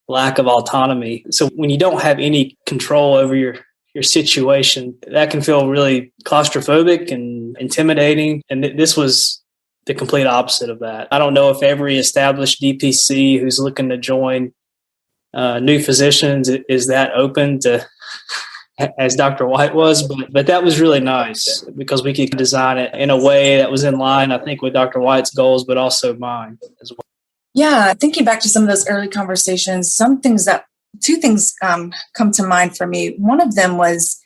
lack of autonomy. So when you don't have any control over your situation, that can feel really claustrophobic and intimidating. And this was the complete opposite of that. I don't know if every established DPC who's looking to join new physicians is that open to, as Dr. White was, but that was really nice because we could design it in a way that was in line, I think, with Dr. White's goals, but also mine as well. Yeah, thinking back to some of those early conversations, two things come to mind for me. One of them was,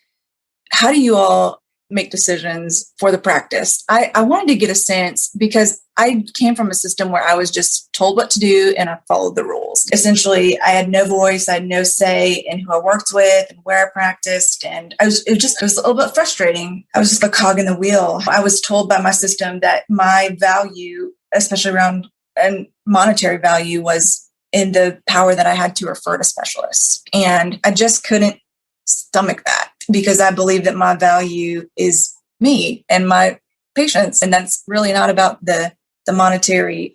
how do you all make decisions for the practice. I wanted to get a sense because I came from a system where I was just told what to do and I followed the rules. Essentially, I had no voice, I had no say in who I worked with and where I practiced. And it was a little bit frustrating. I was just a cog in the wheel. I was told by my system that my value, especially around and monetary value, was in the power that I had to refer to specialists. And I just couldn't stomach that because I believe that my value is me and my patients. And that's really not about the monetary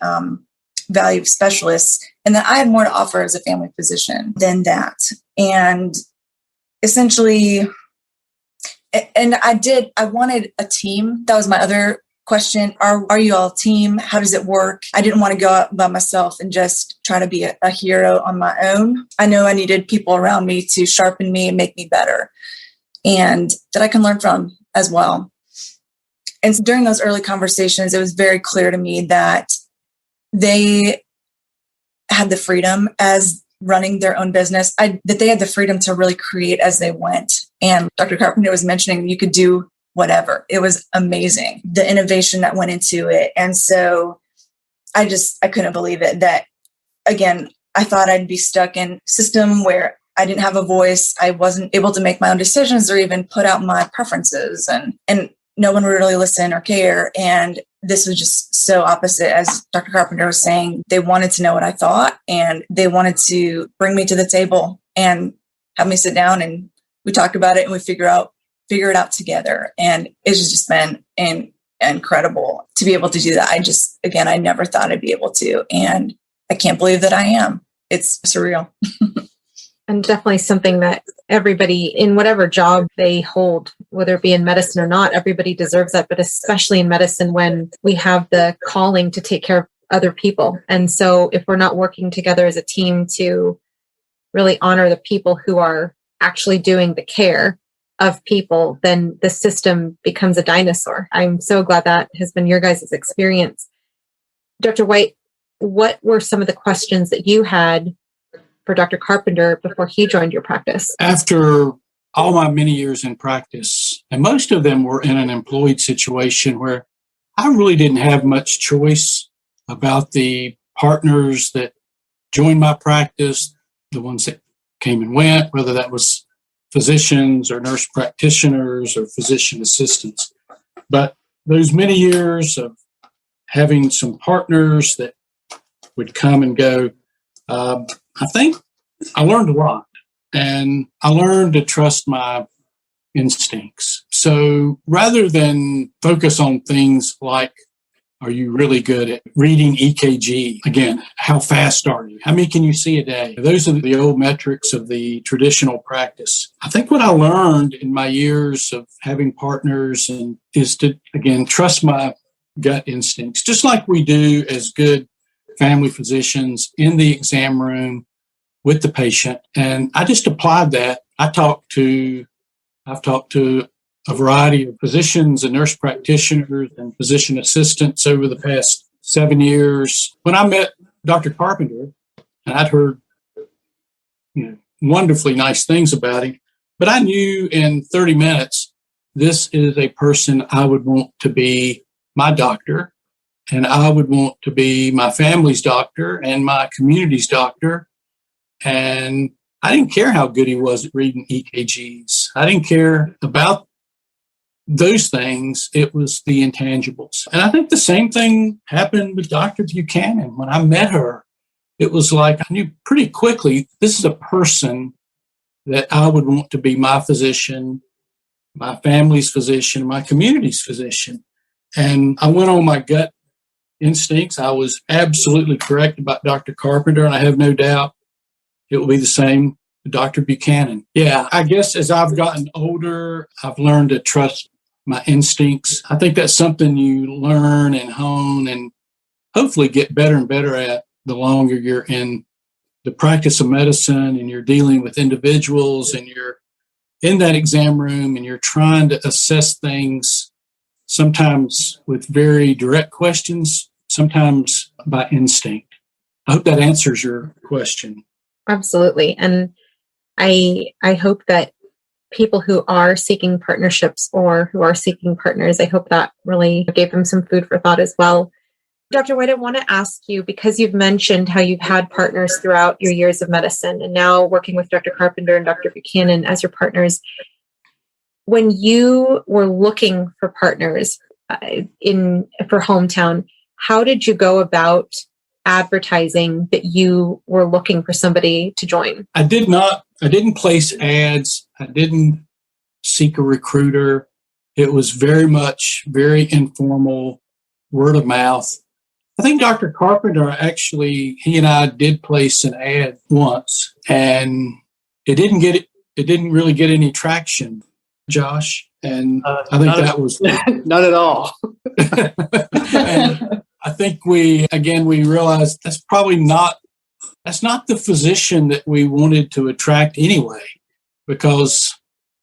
value of specialists, and that I have more to offer as a family physician than that. And essentially, and I wanted a team. That was my other question. Are you all a team? How does it work? I didn't want to go out by myself and just try to be a hero on my own. I know I needed people around me to sharpen me and make me better, and that I can learn from as well. And so during those early conversations, it was very clear to me that they had the freedom as running their own business, that they had the freedom to really create as they went. And Dr. Carpenter was mentioning you could do whatever. It was amazing, the innovation that went into it. And so I couldn't believe it that, again, I thought I'd be stuck in a system where I didn't have a voice. I wasn't able to make my own decisions or even put out my preferences, and no one would really listen or care. And this was just so opposite. As Dr. Carpenter was saying, they wanted to know what I thought, and they wanted to bring me to the table and have me sit down, and we talk about it and we figure it out together. And it's just been incredible to be able to do that. I never thought I'd be able to, and I can't believe that I am. It's surreal. And definitely something that everybody in whatever job they hold, whether it be in medicine or not, everybody deserves that, but especially in medicine when we have the calling to take care of other people. And so if we're not working together as a team to really honor the people who are actually doing the care of people, then the system becomes a dinosaur. I'm so glad that has been your guys' experience. Dr. White, what were some of the questions that you had for Dr. Carpenter before he joined your practice? After all my many years in practice, and most of them were in an employed situation where I really didn't have much choice about the partners that joined my practice, the ones that came and went, whether that was physicians or nurse practitioners or physician assistants. But those many years of having some partners that would come and go, I think I learned a lot, and I learned to trust my instincts. So rather than focus on things like, are you really good at reading EKG? Again, how fast are you? How many can you see a day? Those are the old metrics of the traditional practice. I think what I learned in my years of having partners is to, again, trust my gut instincts, just like we do as good family physicians in the exam room with the patient. And I just applied that. I've talked to a variety of physicians and nurse practitioners and physician assistants over the past 7 years. When I met Dr. Carpenter, and I'd heard wonderfully nice things about him, but I knew in 30 minutes, this is a person I would want to be my doctor, and I would want to be my family's doctor and my community's doctor. And I didn't care how good he was at reading EKGs. I didn't care about those things. It was the intangibles. And I think the same thing happened with Dr. Buchanan. When I met her, it was like I knew pretty quickly, this is a person that I would want to be my physician, my family's physician, my community's physician. And I went on my gut instincts. I was absolutely correct about Dr. Carpenter, and I have no doubt it will be the same with Dr. Buchanan. Yeah, I guess as I've gotten older, I've learned to trust my instincts. I think that's something you learn and hone and hopefully get better and better at the longer you're in the practice of medicine and you're dealing with individuals and you're in that exam room and you're trying to assess things, sometimes with very direct questions, sometimes by instinct. I hope that answers your question. Absolutely. And I hope that people who are seeking partnerships or who are seeking partners. I hope that really gave them some food for thought as well. Dr. White, I want to ask you, because you've mentioned how you've had partners throughout your years of medicine and now working with Dr. Carpenter and Dr. Buchanan as your partners. When you were looking for partners for Hometown, how did you go about advertising that you were looking for somebody to join? I didn't place ads. I didn't seek a recruiter. It was very informal, word of mouth. I think Dr. Carpenter, actually, he and I did place an ad once, and it didn't really get any traction, Josh. And I think that was not at all. And I think we realized that's not the physician that we wanted to attract anyway, because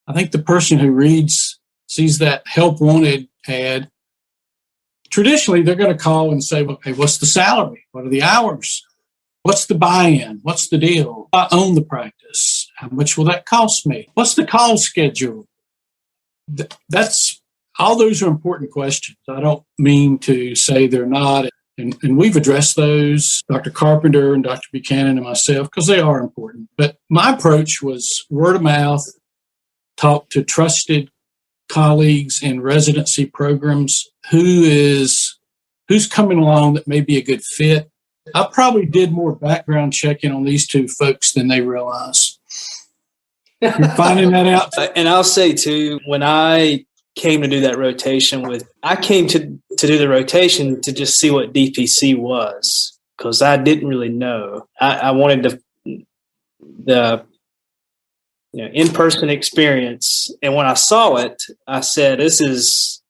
I think the person who sees that help wanted ad, traditionally they're going to call and say, well, hey, what's the salary? What are the hours? What's the buy-in? What's the deal? I own the practice. How much will that cost me? What's the call schedule? All those are important questions. I don't mean to say they're not. And we've addressed those, Dr. Carpenter and Dr. Buchanan and myself, because they are important. But my approach was word of mouth, talk to trusted colleagues in residency programs, who's coming along that may be a good fit. I probably did more background checking on these two folks than they realize. You're finding that out? And I'll say, too, when I came to do that rotation I came to do the rotation to just see what DPC was, because I didn't really know. I wanted the in-person experience. And when I saw it, I said, this is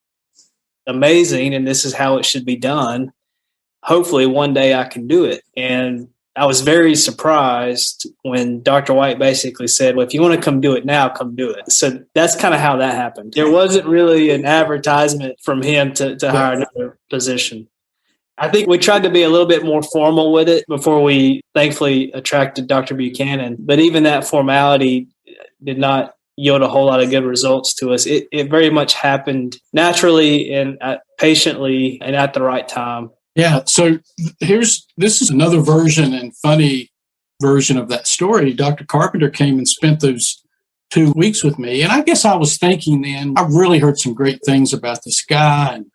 amazing and this is how it should be done. Hopefully one day I can do it. And I was very surprised when Dr. White basically said, well, if you want to come do it now, come do it. So that's kind of how that happened. There wasn't really an advertisement from him to hire another position. I think we tried to be a little bit more formal with it before we thankfully attracted Dr. Buchanan. But even that formality did not yield a whole lot of good results to us. It very much happened naturally and patiently and at the right time. Yeah, so this is another version and funny version of that story. Dr. Carpenter came and spent those 2 weeks with me. And I guess I was thinking then, I really heard some great things about this guy. And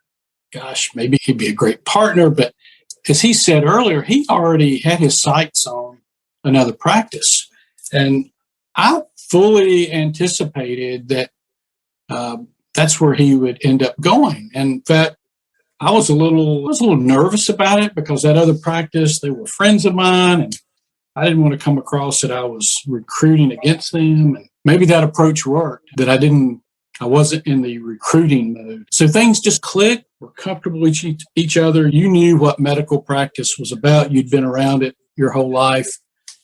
gosh, maybe he'd be a great partner. But as he said earlier, he already had his sights on another practice. And I fully anticipated that that's where he would end up going. And in fact, I was a little nervous about it because that other practice, they were friends of mine, and I didn't want to come across that I was recruiting against them. And maybe that approach worked, that I wasn't in the recruiting mode. So things just clicked. We're comfortable with each other. You knew what medical practice was about. You'd been around it your whole life.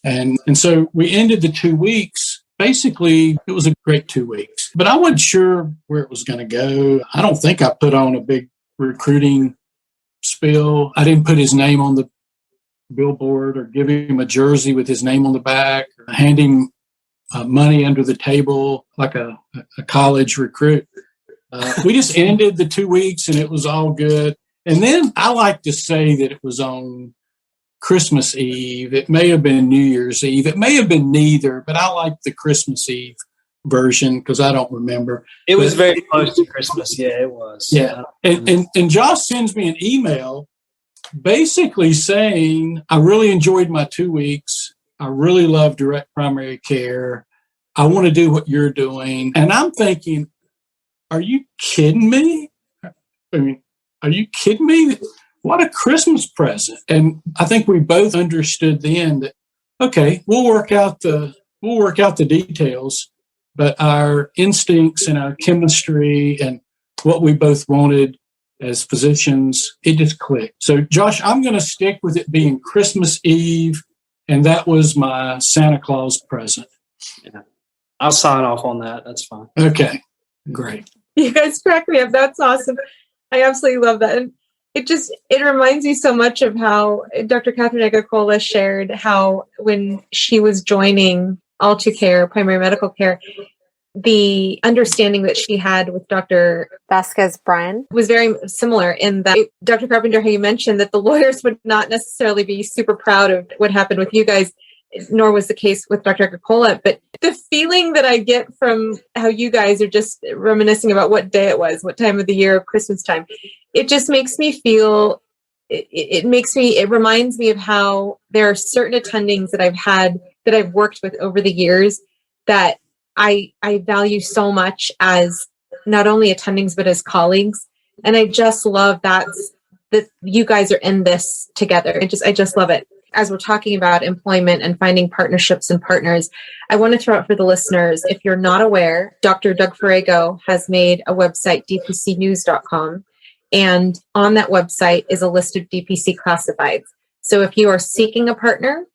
And so we ended the 2 weeks. Basically, it was a great 2 weeks, but I wasn't sure where it was going to go. I don't think I put on a big recruiting spill. I didn't put his name on the billboard or give him a jersey with his name on the back, or handing money under the table like a college recruit. We just ended the 2 weeks and it was all good. And then I like to say that it was on Christmas Eve. It may have been New Year's Eve. It may have been neither, but I like the Christmas Eve version because I don't remember. It was very close to Christmas. Yeah, it was. Yeah. And Josh sends me an email basically saying, I really enjoyed my 2 weeks. I really love direct primary care. I want to do what you're doing. And I'm thinking, are you kidding me? I mean, are you kidding me? What a Christmas present. And I think we both understood then that, okay, we'll work out the details, but our instincts and our chemistry and what we both wanted as physicians, it just clicked. So, Josh, I'm going to stick with it being Christmas Eve, and that was my Santa Claus present. Yeah. I'll sign off on that. That's fine. Okay, great. You guys crack me up. That's awesome. I absolutely love that. And it reminds me so much of how Dr. Catherine Agacola shared how when she was joining All2Care, primary medical care, the understanding that she had with Dr. Vasquez Bryan was very similar in that, Dr. Carpenter, how you mentioned that the lawyers would not necessarily be super proud of what happened with you guys, nor was the case with Dr. Agricola. But the feeling that I get from how you guys are just reminiscing about what day it was, what time of the year, Christmas time, it just makes me feel, it reminds me of how there are certain attendings that I've had, that I've worked with over the years, that I value so much as not only attendings, but as colleagues. And I just love that you guys are in this together. I just love it. As we're talking about employment and finding partnerships and partners, I want to throw out for the listeners, if you're not aware, Dr. Doug Ferrago has made a website, dpcnews.com. And on that website is a list of DPC classifieds. So if you are seeking a partner,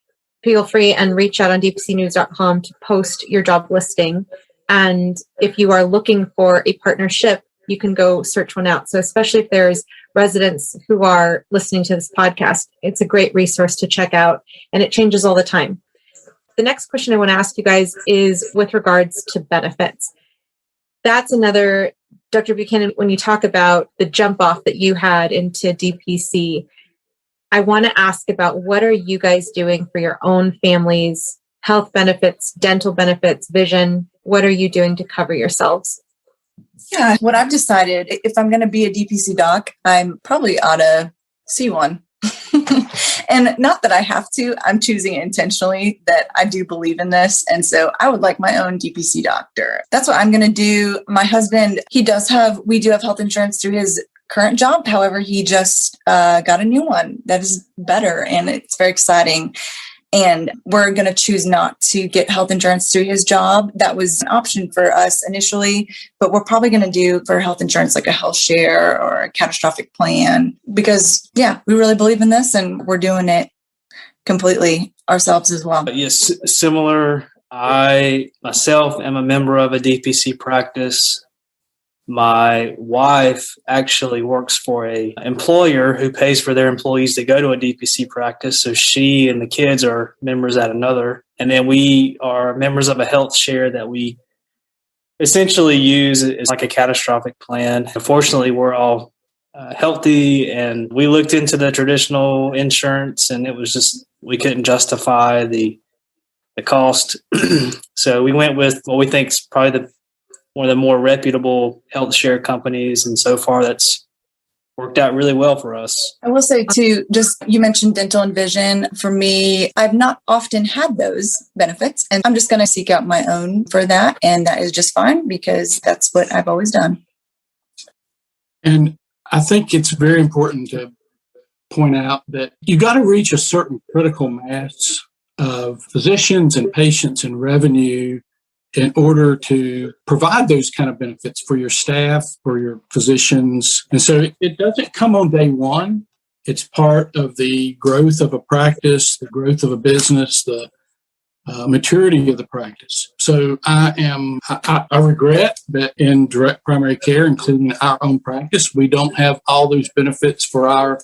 feel free and reach out on dpcnews.com to post your job listing. And if you are looking for a partnership, you can go search one out. So especially if there's residents who are listening to this podcast, it's a great resource to check out, and it changes all the time. The next question I want to ask you guys is with regards to benefits. That's another, Dr. Buchanan, when you talk about the jump off that you had into DPC, I want to ask about what are you guys doing for your own families, health benefits, dental benefits, vision? What are you doing to cover yourselves? Yeah, what I've decided, if I'm going to be a DPC doc, I'm probably ought to see one. And not that I have to, I'm choosing intentionally that I do believe in this. And so I would like my own DPC doctor. That's what I'm going to do. My husband, we do have health insurance through his current job. However, he just got a new one that is better, and it's very exciting. And we're going to choose not to get health insurance through his job. That was an option for us initially, but we're probably going to do for health insurance like a health share or a catastrophic plan because, yeah, we really believe in this and we're doing it completely ourselves as well. Yes, similar. I myself am a member of a DPC practice. My wife actually works for a employer who pays for their employees to go to a DPC practice. So she and the kids are members at another. And then we are members of a health share that we essentially use as like a catastrophic plan. Unfortunately, we're all healthy, and we looked into the traditional insurance, and it was just, we couldn't justify the cost. So we went with what we think is probably one of the more reputable health share companies. And so far that's worked out really well for us. I will say too, just you mentioned dental and vision. For me, I've not often had those benefits, and I'm just going to seek out my own for that. And that is just fine because that's what I've always done. And I think it's very important to point out that you got to reach a certain critical mass of physicians and patients and revenue in order to provide those kind of benefits for your staff, for your physicians. And so it doesn't come on day one. It's part of the growth of a practice, the growth of a business, the maturity of the practice. So I regret that in direct primary care, including our own practice, we don't have all those benefits for our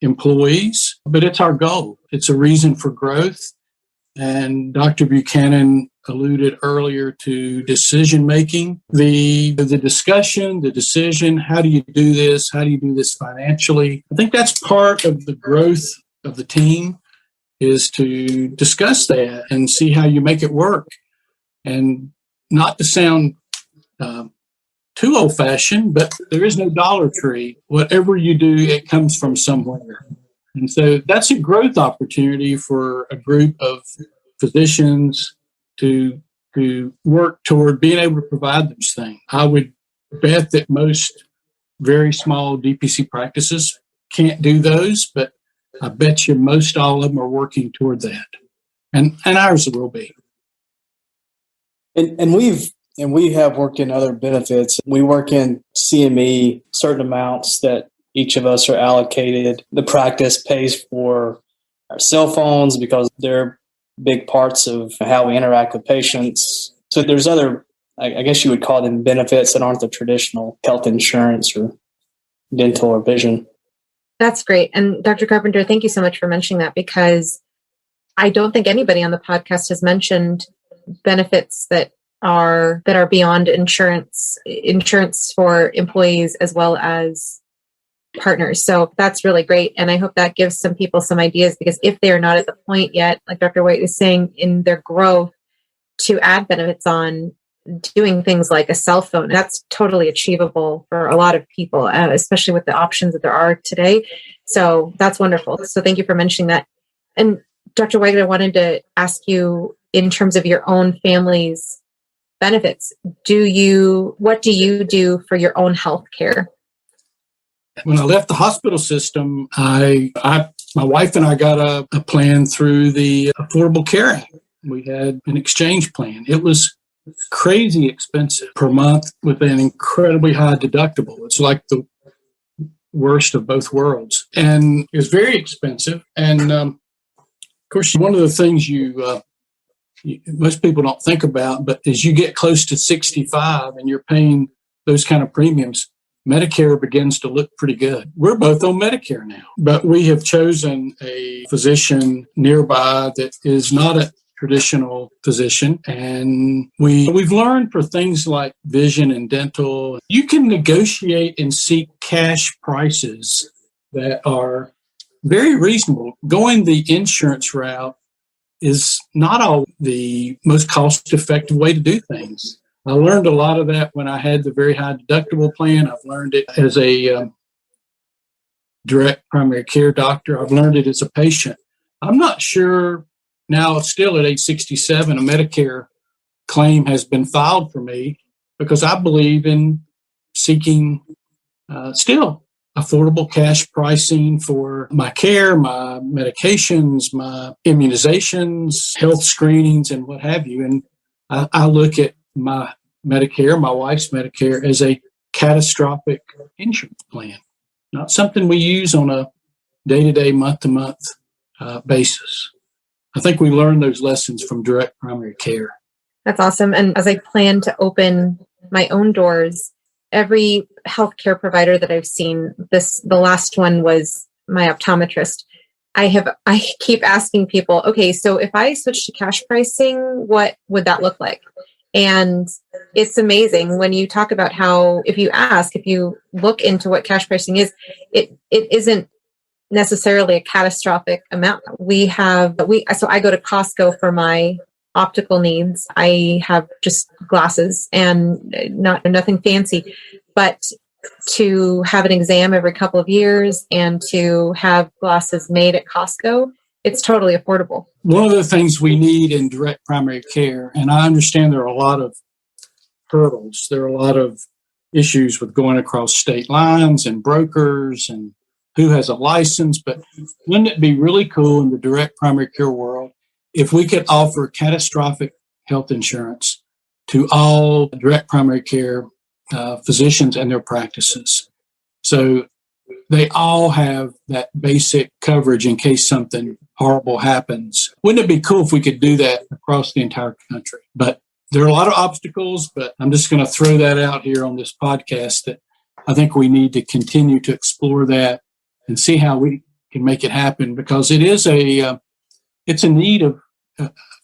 employees, but it's our goal. It's a reason for growth. And Dr. Buchanan alluded earlier to decision-making, the discussion, the decision, how do you do this? How do you do this financially? I think that's part of the growth of the team, is to discuss that and see how you make it work. And not to sound too old-fashioned, but there is no Dollar Tree. Whatever you do, it comes from somewhere. And so that's a growth opportunity for a group of physicians to work toward being able to provide those things. I would bet that most very small DPC practices can't do those, but I bet you most all of them are working toward that. And ours will be. And we have worked in other benefits. We work in CME, certain amounts that each of us are allocated. The practice pays for our cell phones because they're big parts of how we interact with patients. So there's other, I guess you would call them benefits that aren't the traditional health insurance or dental or vision. That's great. And Dr. Carpenter, thank you so much for mentioning that, because I don't think anybody on the podcast has mentioned benefits that are beyond insurance for employees as well as partners. So that's really great. And I hope that gives some people some ideas, because if they're not at the point yet, like Dr. White is saying, in their growth to add benefits on doing things like a cell phone, that's totally achievable for a lot of people, especially with the options that there are today. So that's wonderful. So thank you for mentioning that. And Dr. White, I wanted to ask you, in terms of your own family's benefits, what do you do for your own health care? When I left the hospital system, my wife and I got a plan through the Affordable Care Act. We had an exchange plan. It was crazy expensive per month with an incredibly high deductible. It's like the worst of both worlds. And it was very expensive. And of course, one of the things most people don't think about, but as you get close to 65 and you're paying those kind of premiums, Medicare begins to look pretty good. We're both on Medicare now, but we have chosen a physician nearby that is not a traditional physician. And we've learned for things like vision and dental, you can negotiate and seek cash prices that are very reasonable. Going the insurance route is not all the most cost-effective way to do things. I learned a lot of that when I had the very high deductible plan. I've learned it as a direct primary care doctor. I've learned it as a patient. I'm not sure now, still at age 67, a Medicare claim has been filed for me, because I believe in seeking still affordable cash pricing for my care, my medications, my immunizations, health screenings, and what have you. And I look at my Medicare, my wife's Medicare, as a catastrophic insurance plan, not something we use on a day-to-day, month-to-month basis. I think we learned those lessons from direct primary care. That's awesome. And as I plan to open my own doors, every healthcare provider that I've seen, the last one was my optometrist. I keep asking people, okay, so if I switch to cash pricing, what would that look like? And it's amazing when you talk about how, if you look into what cash pricing is, it isn't necessarily a catastrophic amount. So I go to Costco for my optical needs. I have just glasses and nothing fancy, but to have an exam every couple of years and to have glasses made at Costco, it's totally affordable. One of the things we need in direct primary care, and I understand there are a lot of hurdles, there are a lot of issues with going across state lines and brokers and who has a license, but wouldn't it be really cool in the direct primary care world if we could offer catastrophic health insurance to all direct primary care physicians and their practices? So they all have that basic coverage in case something horrible happens. Wouldn't it be cool if we could do that across the entire country? But there are a lot of obstacles, but I'm just going to throw that out here on this podcast that I think we need to continue to explore that and see how we can make it happen, because it is it's a need of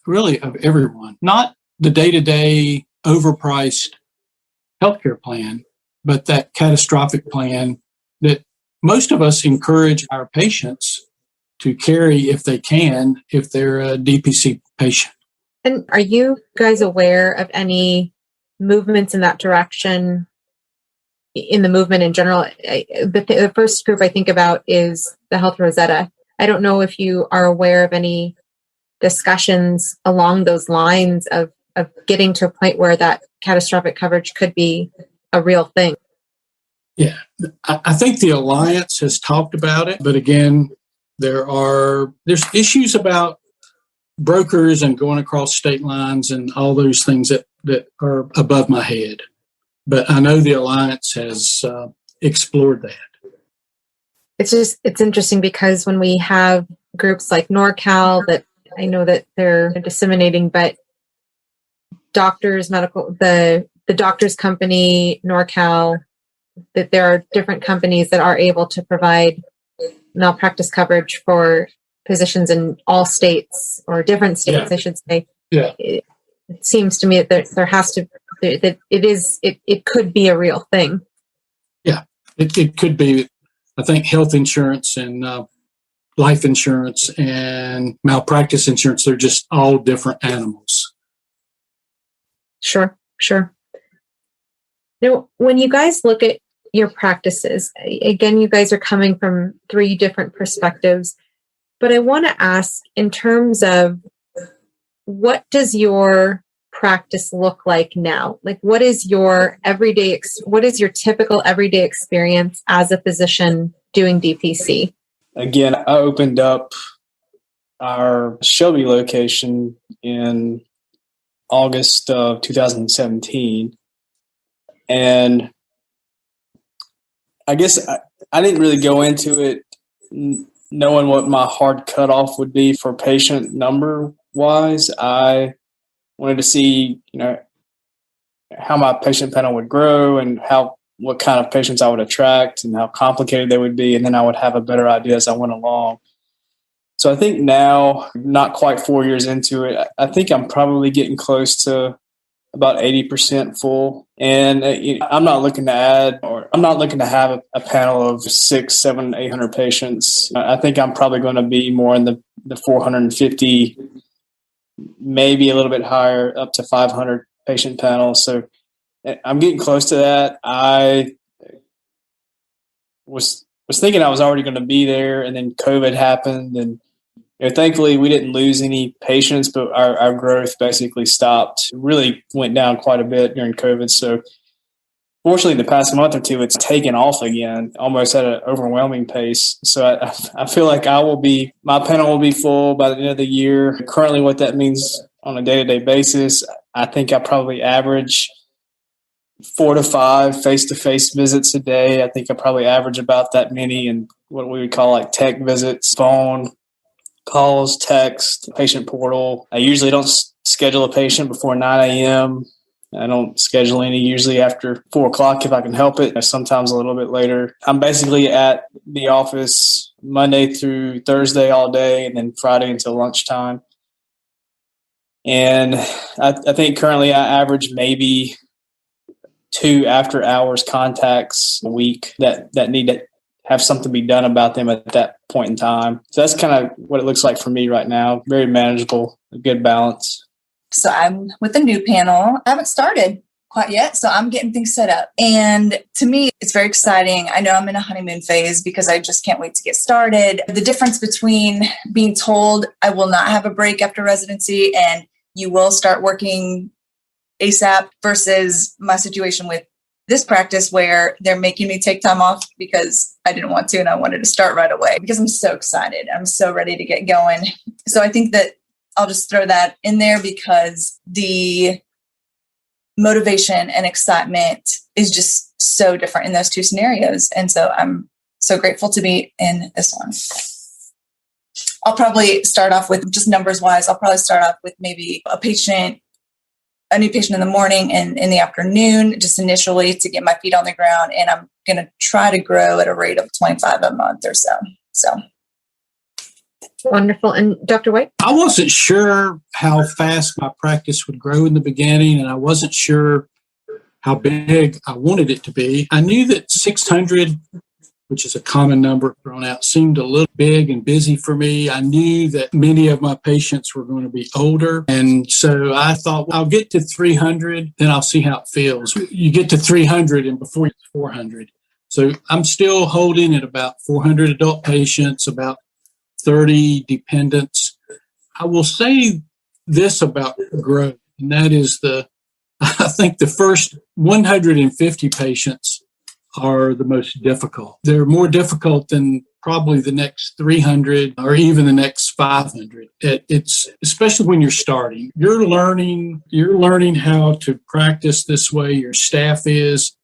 really of everyone, not the day-to-day overpriced healthcare plan, but that catastrophic plan that most of us encourage our patients to carry if they can, if they're a DPC patient. And are you guys aware of any movements in that direction in the movement in general? The first group I think about is the Health Rosetta. I don't know if you are aware of any discussions along those lines of getting to a point where that catastrophic coverage could be a real thing. Yeah, I think the Alliance has talked about it, but again, there's issues about brokers and going across state lines and all those things that are above my head. But I know the Alliance has explored that. It's interesting because when we have groups like NorCal that I know that they're disseminating, but the doctors company, NorCal, that there are different companies that are able to provide malpractice coverage for physicians in all states or different states, I should say. Yeah. it seems to me that there has to, that it could be a real thing. Yeah, it could be. I think health insurance and life insurance and malpractice insurance, they're just all different animals. Sure. Now, when you guys look at your practices, again, you guys are coming from 3 different perspectives, but I want to ask, in terms of, what does your practice look like now? Like, what is your typical everyday experience as a physician doing DPC? Again, I opened up our Shelby location in August of 2017. And I guess I didn't really go into it knowing what my hard cutoff would be for patient number wise. I wanted to see, how my patient panel would grow and what kind of patients I would attract and how complicated they would be. And then I would have a better idea as I went along. So I think now, not quite 4 years into it, I think I'm probably getting close to about 80% full. And I'm not looking to have a panel of 600, 700, 800 patients. I think I'm probably going to be more in the 450, maybe a little bit higher, up to 500 patient panels. So I'm getting close to that. I was thinking I was already going to be there, and then COVID happened, and thankfully we didn't lose any patients, but our growth basically stopped. It really went down quite a bit during COVID. So fortunately, the past month or two, it's taken off again, almost at an overwhelming pace. So I feel like my panel will be full by the end of the year. Currently, what that means on a day-to-day basis, I think I probably average 4 to 5 face-to-face visits a day. I think I probably average about that many in what we would call like tech visits, phone calls, text, patient portal. I usually don't schedule a patient before 9 a.m. I don't schedule any usually after 4 o'clock if I can help it, sometimes a little bit later. I'm basically at the office Monday through Thursday all day, and then Friday until lunchtime. And I think currently I average maybe 2 after hours contacts a week that need to have something be done about them at that point in time. So that's kind of what it looks like for me right now. Very manageable, a good balance. So I'm with a new panel. I haven't started quite yet, so I'm getting things set up. And to me, it's very exciting. I know I'm in a honeymoon phase because I just can't wait to get started. The difference between being told I will not have a break after residency and you will start working ASAP versus my situation with this practice where they're making me take time off because I didn't want to and I wanted to start right away because I'm so excited. I'm so ready to get going. So I think that I'll just throw that in there because the motivation and excitement is just so different in those 2 scenarios. And so I'm so grateful to be in this one. I'll probably start off with, just numbers wise, I'll probably start off with maybe a new patient in the morning and in the afternoon, just initially to get my feet on the ground. And I'm going to try to grow at a rate of 25 a month or so. So. Wonderful. And Dr. White? I wasn't sure how fast my practice would grow in the beginning, and I wasn't sure how big I wanted it to be. I knew that 600, which is a common number thrown out, seemed a little big and busy for me. I knew that many of my patients were going to be older. And so I thought, well, I'll get to 300, then I'll see how it feels. You get to 300 and before it's 400. So I'm still holding at about 400 adult patients, about 30 dependents. I will say this about growth, and that is I think the first 150 patients are the most difficult. They're more difficult than probably the next 300 or even the next 500. It's especially when you're starting. You're learning how to practice this way. Your staff is.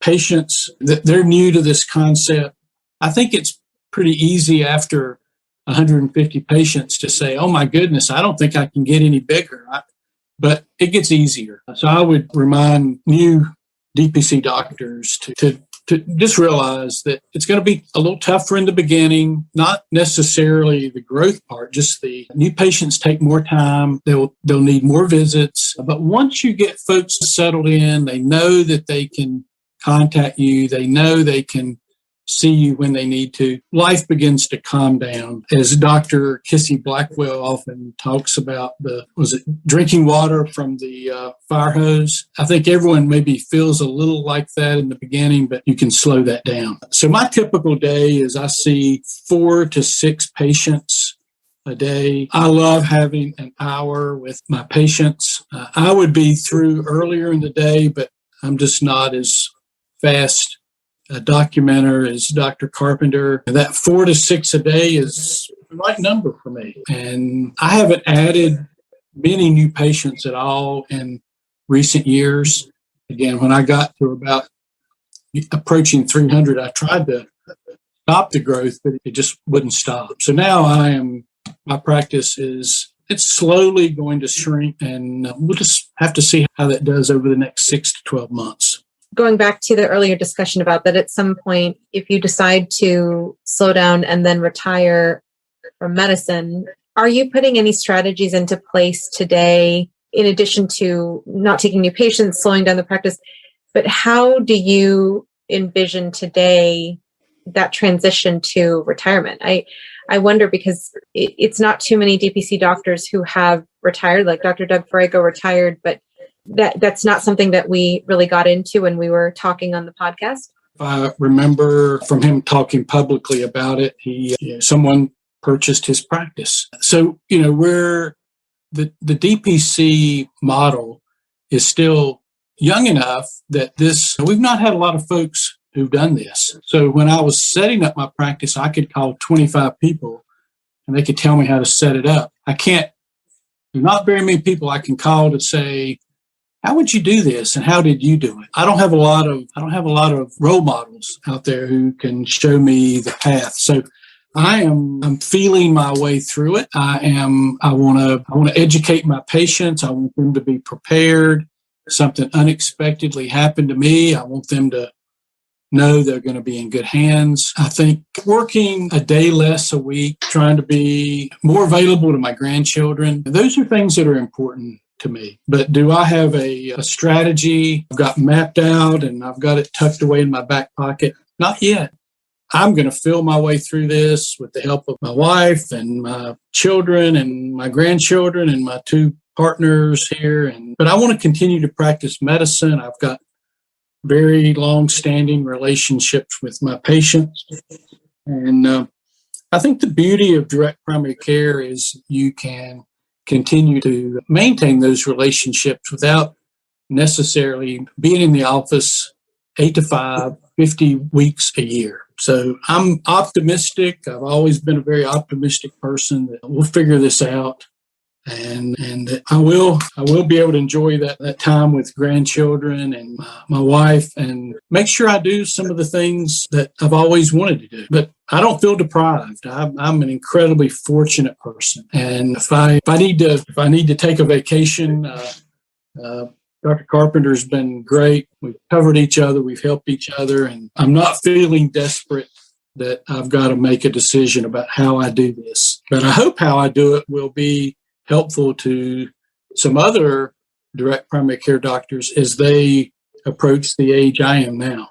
Patients, they're new to this concept. I think it's pretty easy after 150 patients to say, oh my goodness, I don't think I can get any bigger. But it gets easier. So I would remind new DPC doctors to to just realize that it's going to be a little tougher in the beginning, not necessarily the growth part, just the new patients take more time. They'll need more visits. But once you get folks settled in, they know that they can contact you. They know they can see you when they need to. Life begins to calm down. As Dr. Kissy Blackwell often talks about, drinking water from the fire hose? I think everyone maybe feels a little like that in the beginning, but you can slow that down. So my typical day is I see 4 to 6 patients a day. I love having an hour with my patients. I would be through earlier in the day, but I'm just not as fast a documenter as Dr. Carpenter. That 4 to 6 a day is the right number for me. And I haven't added many new patients at all in recent years. Again, when I got to about approaching 300, I tried to stop the growth, but it just wouldn't stop. So now my practice it's slowly going to shrink, and we'll just have to see how that does over the next 6 to 12 months. Going back to the earlier discussion about that, at some point, if you decide to slow down and then retire from medicine, are you putting any strategies into place today, in addition to not taking new patients, slowing down the practice? But how do you envision today that transition to retirement? I wonder, because it's not too many DPC doctors who have retired, like Dr. Doug Farrago retired, but that's not something that we really got into when we were talking on the podcast. I remember from him talking publicly about it, someone purchased his practice. So, where the DPC model is still young enough that we've not had a lot of folks who've done this. So when I was setting up my practice, I could call 25 people and they could tell me how to set it up. There's not very many people I can call to say, how would you do this? And how did you do it? I don't have a lot of role models out there who can show me the path. So I'm feeling my way through it. I want to educate my patients. I want them to be prepared. Something unexpectedly happened to me. I want them to know they're going to be in good hands. I think working a day less a week, trying to be more available to my grandchildren, those are things that are important to me. But do I have a strategy I've got mapped out and I've got it tucked away in my back pocket? Not yet. I'm going to feel my way through this with the help of my wife and my children and my grandchildren and my 2 partners here. But I want to continue to practice medicine. I've got very long-standing relationships with my patients. And I think the beauty of direct primary care is you can continue to maintain those relationships without necessarily being in the office 8 to 5, 50 weeks a year. So I'm optimistic. I've always been a very optimistic person that we'll figure this out. And I will be able to enjoy that time with grandchildren and my wife, and make sure I do some of the things that I've always wanted to do. But I don't feel deprived. I'm an incredibly fortunate person. And if I need to take a vacation, Dr. Carpenter's been great. We've covered each other. We've helped each other. And I'm not feeling desperate that I've got to make a decision about how I do this. But I hope how I do it will be helpful to some other direct primary care doctors as they approach the age I am now.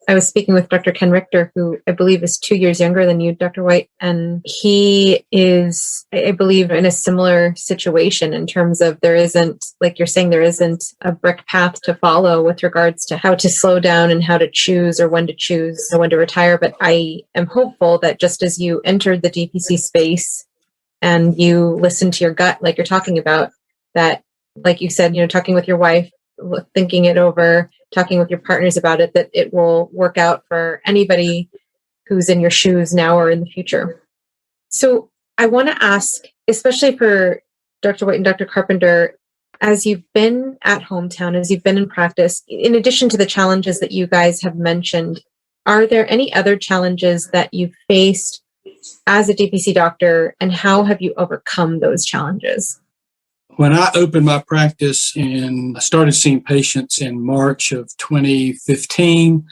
I was speaking with Dr. Ken Richter, who I believe is 2 years younger than you, Dr. White, and he is, I believe, in a similar situation in terms of there isn't, like you're saying, there isn't a brick path to follow with regards to how to slow down and how to choose or when to choose or when to retire. But I am hopeful that just as you entered the DPC space and you listen to your gut, like you're talking about, that, like you said, talking with your wife, thinking it over, talking with your partners about it, that it will work out for anybody who's in your shoes now or in the future. So I want to ask, especially for Dr. White and Dr. Carpenter, as you've been at Hometown, as you've been in practice, in addition to the challenges that you guys have mentioned, are there any other challenges that you've faced as a DPC doctor, and how have you overcome those challenges? When I opened my practice and I started seeing patients in March of 2015,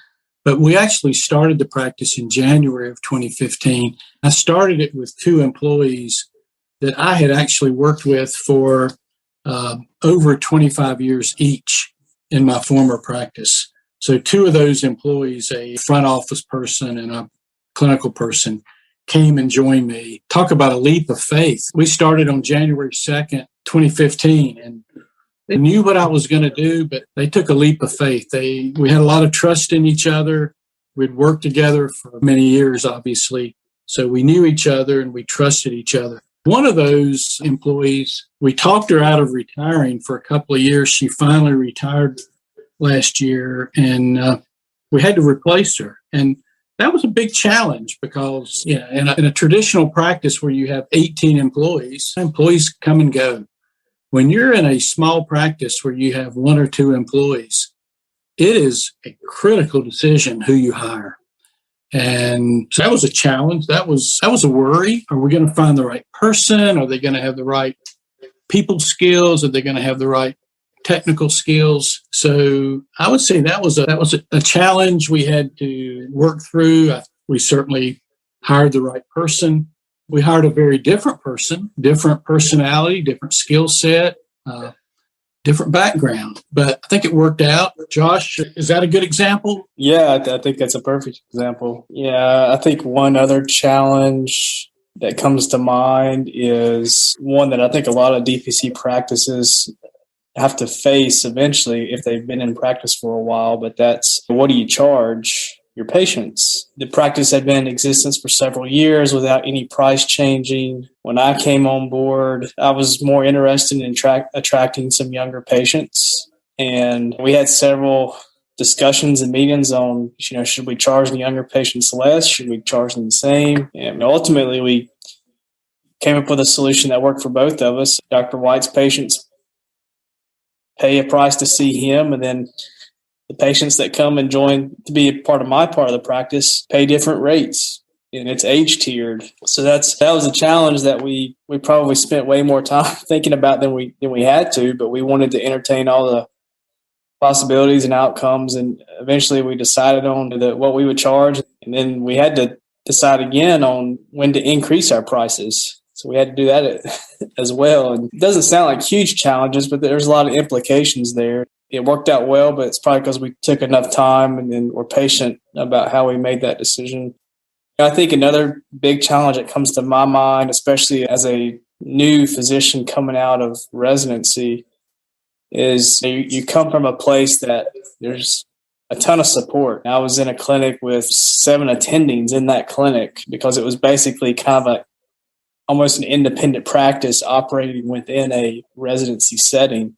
But we actually started the practice in January of 2015. I started it with 2 employees that I had actually worked with for over 25 years each in my former practice. So 2 of those employees, a front office person and a clinical person, came and joined me. Talk about a leap of faith. We started on January 2nd, 2015, and they knew what I was going to do, but they took a leap of faith. We had a lot of trust in each other. We'd worked together for many years, obviously. So we knew each other and we trusted each other. One of those employees, we talked her out of retiring for a couple of years. She finally retired last year, and we had to replace her. And that was a big challenge because, in a traditional practice where you have 18 employees come and go. When you're in a small practice where you have 1 or 2 employees, it is a critical decision who you hire. And so that was a challenge. That was a worry. Are we going to find the right person? Are they going to have the right people skills? Are they going to have the right technical skills? So I would say that was a challenge we had to work through. We certainly hired the right person. We hired a very different person, different personality, different skill set, different background. But I think it worked out. Josh, is that a good example? Yeah, I think that's a perfect example. Yeah, I think one other challenge that comes to mind is one that I think a lot of DPC practices have to face eventually if they've been in practice for a while, but that's, what do you charge your patients? The practice had been in existence for several years without any price changing. When I came on board, I was more interested in attracting some younger patients, and we had several discussions and meetings on, should we charge the younger patients less? Should we charge them the same? And ultimately, we came up with a solution that worked for both of us. Dr. White's patients pay a price to see him, and then the patients that come and join to be a part of my part of the practice pay different rates, and it's age tiered. So that was a challenge that we probably spent way more time thinking about than we had to, but we wanted to entertain all the possibilities and outcomes, and eventually we decided on what we would charge, and then we had to decide again on when to increase our prices. So we had to do that as well. And it doesn't sound like huge challenges, but there's a lot of implications there. It worked out well, but it's probably because we took enough time and then were patient about how we made that decision. I think another big challenge that comes to my mind, especially as a new physician coming out of residency, is you come from a place that there's a ton of support. I was in a clinic with 7 attendings in that clinic because it was basically kind of almost an independent practice operating within a residency setting.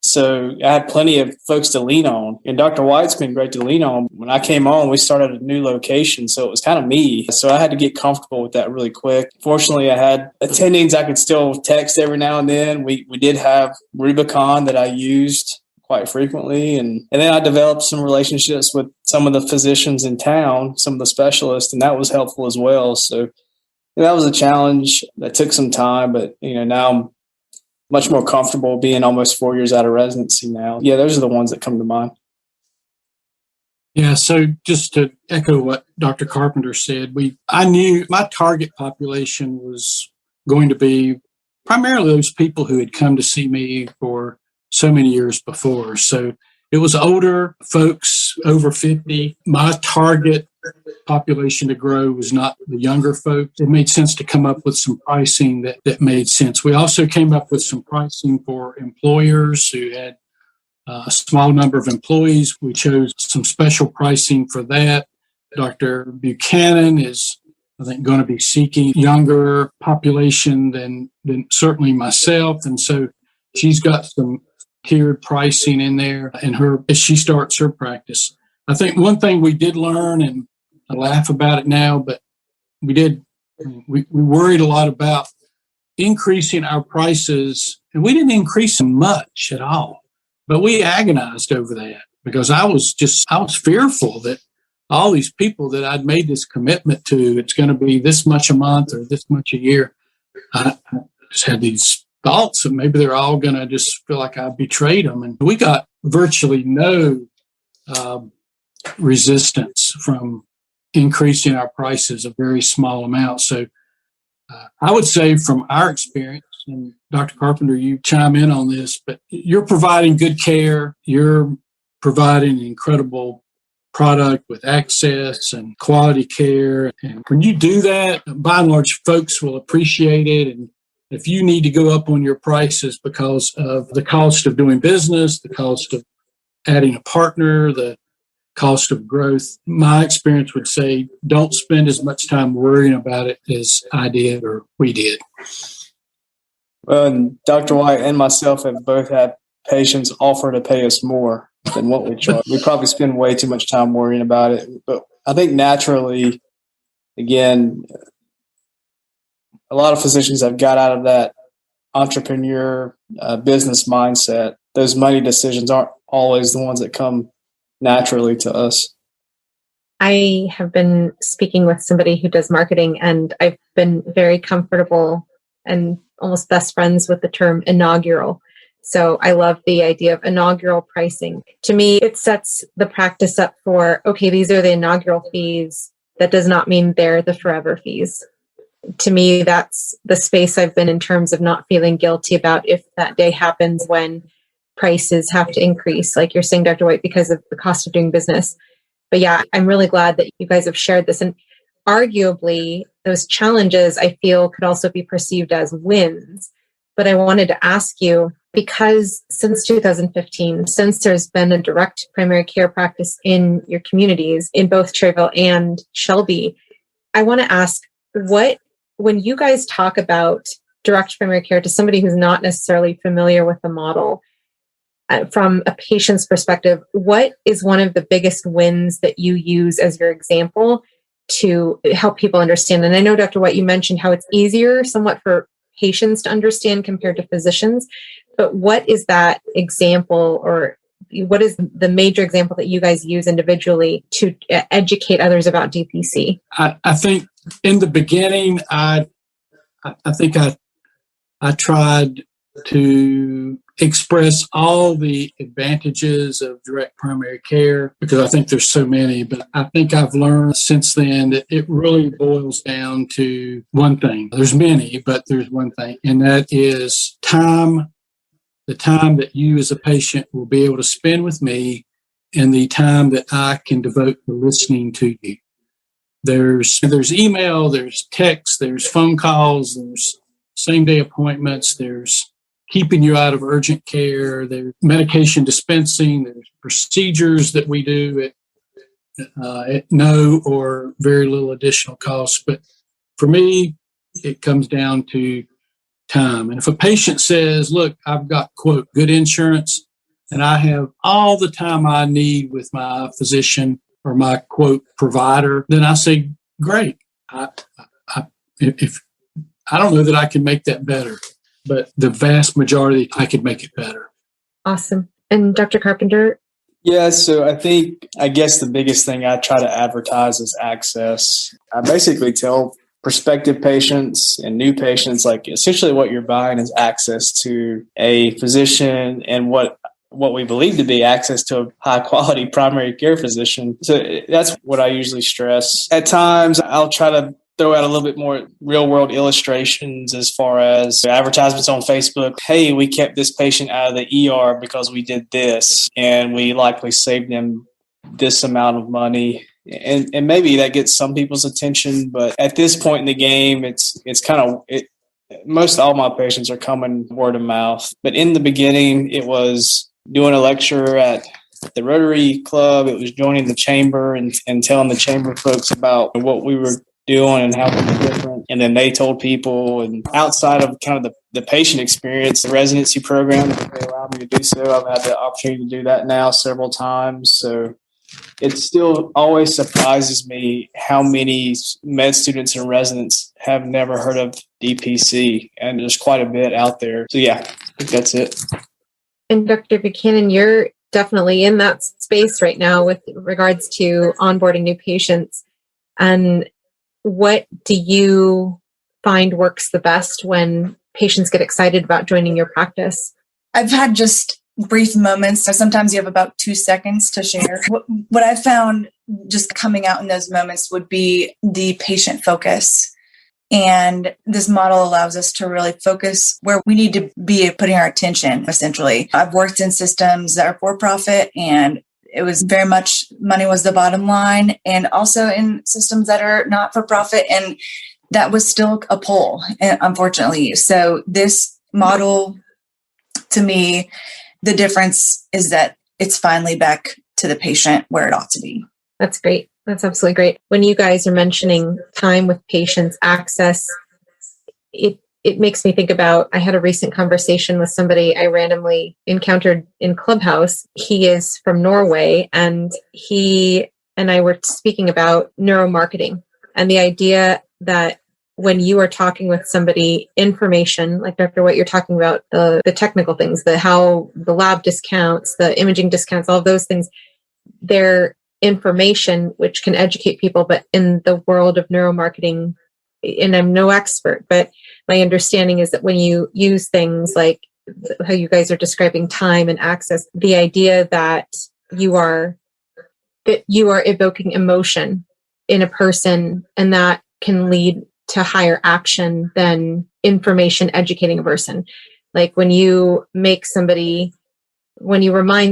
So I had plenty of folks to lean on. And Dr. White's been great to lean on. When I came on, we started a new location, so it was kind of me. So I had to get comfortable with that really quick. Fortunately, I had attendings I could still text every now and then. We did have Rubicon that I used quite frequently. And then I developed some relationships with some of the physicians in town, some of the specialists, and that was helpful as well. So that was a challenge that took some time, but now I'm much more comfortable being almost 4 years out of residency now. Yeah, those are the ones that come to mind. Yeah, so just to echo what Dr. Carpenter said, I knew my target population was going to be primarily those people who had come to see me for so many years before. So it was older folks over 50. My target population to grow was not the younger folks. It made sense to come up with some pricing that made sense. We also came up with some pricing for employers who had a small number of employees. We chose some special pricing for that. Dr. Buchanan is, I think, going to be seeking younger population than certainly myself. And so she's got some tiered pricing in there as she starts her practice. I think one thing we did learn, and I laugh about it now, but we worried a lot about increasing our prices, and we didn't increase them much at all, but we agonized over that because I was fearful that all these people that I'd made this commitment to, it's going to be this much a month or this much a year. I just had these thoughts that maybe they're all going to just feel like I betrayed them. And we got virtually no resistance from increasing our prices a very small amount. So I would say from our experience, and Dr. Carpenter, you chime in on this, but you're providing good care. You're providing an incredible product with access and quality care. And when you do that, by and large, folks will appreciate it. And if you need to go up on your prices because of the cost of doing business, the cost of adding a partner, the cost of growth, my experience would say don't spend as much time worrying about it as I did or we did. Well, and Dr. White and myself have both had patients offer to pay us more than what we charge. We probably spend way too much time worrying about it. But I think naturally, again, a lot of physicians have got out of that entrepreneur business mindset. Those money decisions aren't always the ones that come naturally to us. I have been speaking with somebody who does marketing, and I've been very comfortable and almost best friends with the term inaugural. So I love the idea of inaugural pricing. To me, it sets the practice up for, okay, these are the inaugural fees. That does not mean they're the forever fees. To me, that's the space I've been in terms of not feeling guilty about if that day happens when prices have to increase, like you're saying, Dr. White, because of the cost of doing business. But yeah, I'm really glad that you guys have shared this. And arguably, those challenges I feel could also be perceived as wins. But I wanted to ask you, because since 2015, since there's been a direct primary care practice in your communities, in both Cherryville and Shelby, I want to ask, when you guys talk about direct primary care to somebody who's not necessarily familiar with the model, from a patient's perspective, what is one of the biggest wins that you use as your example to help people understand? And I know, Dr. White, you mentioned how it's easier somewhat for patients to understand compared to physicians, but what is that example, or what is the major example that you guys use individually to educate others about DPC? I think in the beginning, I think I tried to express all the advantages of direct primary care because I think there's so many, but I think I've learned since then that it really boils down to one thing. There's many, but there's one thing, and that is time, the time that you as a patient will be able to spend with me and the time that I can devote to listening to you. There's email, there's text, there's phone calls, there's same-day appointments, there's keeping you out of urgent care, there's medication dispensing, there's procedures that we do at no or very little additional cost. But for me, it comes down to time. And if a patient says, look, I've got, quote, good insurance, and I have all the time I need with my physician or my, quote, provider, then I say, great. I don't know that I can make that better, but the vast majority, I could make it better. Awesome. And Dr. Carpenter? Yeah, so I guess the biggest thing I try to advertise is access. I basically tell prospective patients and new patients, like essentially what you're buying is access to a physician and what we believe to be access to a high quality primary care physician. So that's what I usually stress. At times, I'll try to throw out a little bit more real world illustrations as far as advertisements on Facebook. Hey, we kept this patient out of the ER because we did this, and we likely saved them this amount of money. And maybe that gets some people's attention, but at this point in the game, it's kind of most all my patients are coming word of mouth. But in the beginning, it was doing a lecture at the Rotary Club. It was joining the chamber and telling the chamber folks about what we were doing and how it was different. And then they told people, and outside of kind of the patient experience, the residency program, they allowed me to do so. I've had the opportunity to do that now several times. So it still always surprises me how many med students and residents have never heard of DPC, and there's quite a bit out there. So yeah, I think that's it. And Dr. Buchanan, you're definitely in that space right now with regards to onboarding new patients. And what do you find works the best when patients get excited about joining your practice? I've had just brief moments. So sometimes you have about 2 seconds to share. What I found just coming out in those moments would be the patient focus. And this model allows us to really focus where we need to be putting our attention, essentially. I've worked in systems that are for profit, and it was very much money was the bottom line, and also in systems that are not for profit. And that was still a pull, unfortunately. So this model, to me, the difference is that it's finally back to the patient where it ought to be. That's great. That's absolutely great. When you guys are mentioning time with patients, access, it makes me think about, I had a recent conversation with somebody I randomly encountered in Clubhouse. He is from Norway, and he and I were speaking about neuromarketing and the idea that when you are talking with somebody, information, like Dr. White, you're talking about the technical things, how the lab discounts, the imaging discounts, all of those things, they're information which can educate people. But in the world of neuromarketing, and I'm no expert, but my understanding is that when you use things like how you guys are describing time and access, the idea that you are evoking emotion in a person, and that can lead to higher action than information educating a person. Like when you remind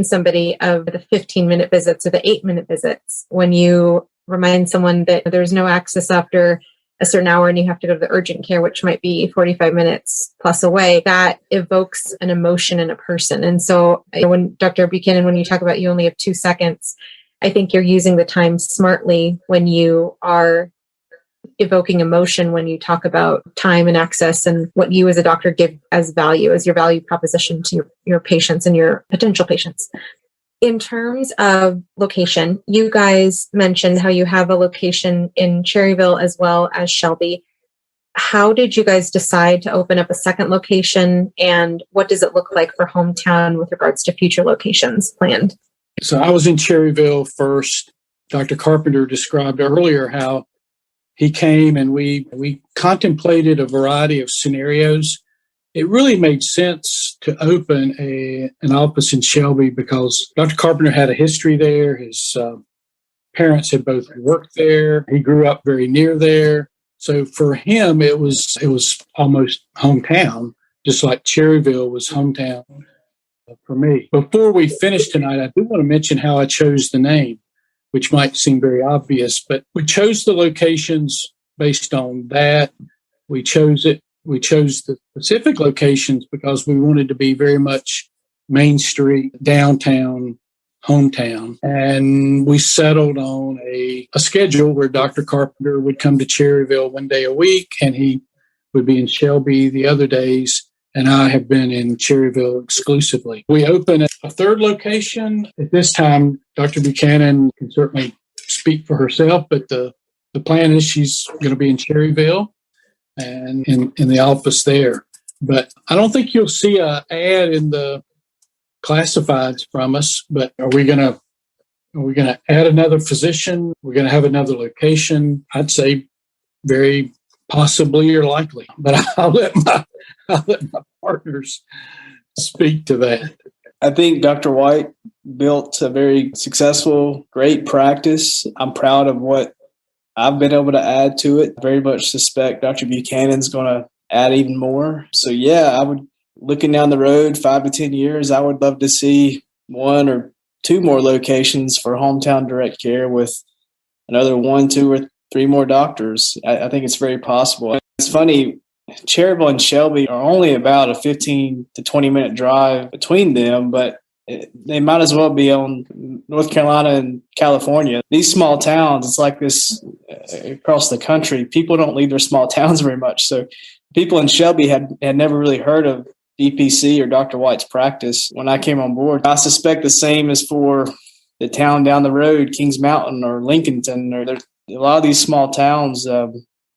somebody of the 15-minute visits or the 8-minute visits, when you remind someone that there's no access after a certain hour and you have to go to the urgent care, which might be 45 minutes plus away, that evokes an emotion in a person. And so when Dr. Buchanan, when you talk about you only have 2 seconds, I think you're using the time smartly when you are evoking emotion, when you talk about time and access and what you as a doctor give as value, as your value proposition to your patients and your potential patients. In terms of location, you guys mentioned how you have a location in Cherryville as well as Shelby. How did you guys decide to open up a second location, and what does it look like for hometown with regards to future locations planned? So I was in Cherryville first. Dr. Carpenter described earlier how he came and we contemplated a variety of scenarios. It really made sense to open an office in Shelby because Dr. Carpenter had a history there. His parents had both worked there. He grew up very near there. So for him, it was almost hometown, just like Cherryville was hometown for me. Before we finish tonight, I do want to mention how I chose the name, which might seem very obvious, but we chose the locations based on that. We chose the specific locations because we wanted to be very much Main Street, downtown, hometown. And we settled on a schedule where Dr. Carpenter would come to Cherryville one day a week, and he would be in Shelby the other days. And I have been in Cherryville exclusively. We opened a third location. At this time, Dr. Buchanan can certainly speak for herself, but the plan is she's going to be in Cherryville and in the office there. But I don't think you'll see an ad in the classifieds from us. But are we going to add another physician? We're going to have another location. I'd say very possibly or likely, but I'll let my partners speak to that. I think Dr. White built a very successful, great practice. I'm proud of what I've been able to add to it. I very much suspect Dr. Buchanan's going to add even more. So yeah, looking down the road 5 to 10 years, I would love to see 1 or 2 more locations for hometown direct care with another 1, 2, or 3 more doctors. I think it's very possible. It's funny, Cherryville and Shelby are only about a 15 to 20 minute drive between them, but they might as well be on North Carolina and California. These small towns, it's like this across the country. People don't leave their small towns very much. So people in Shelby had never really heard of DPC or Dr. White's practice when I came on board. I suspect the same is for the town down the road, Kings Mountain or Lincolnton, or a lot of these small towns.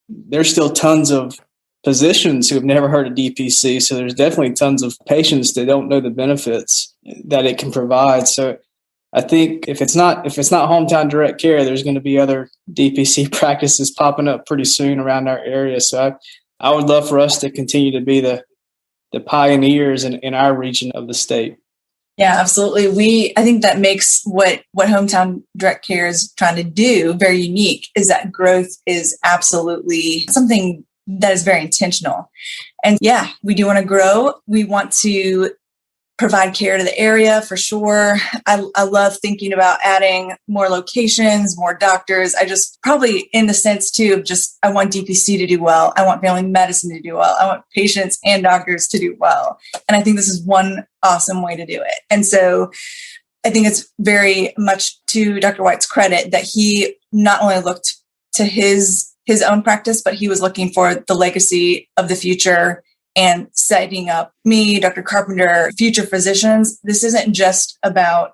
There's still tons of physicians who have never heard of DPC. So there's definitely tons of patients that don't know the benefits that it can provide. So I think if it's not hometown direct care, there's going to be other DPC practices popping up pretty soon around our area. So I would love for us to continue to be the pioneers in our region of the state. Yeah, absolutely. I think that makes what Hometown Direct Care is trying to do very unique, is that growth is absolutely something that is very intentional. And yeah, we do want to grow. We want to provide care to the area for sure. I love thinking about adding more locations, more doctors. I just probably in the sense too of just, I want DPC to do well. I want family medicine to do well. I want patients and doctors to do well. And I think this is one awesome way to do it. And so I think it's very much to Dr. White's credit that he not only looked to his own practice, but he was looking for the legacy of the future and setting up me, Dr. Carpenter, future physicians. This isn't just about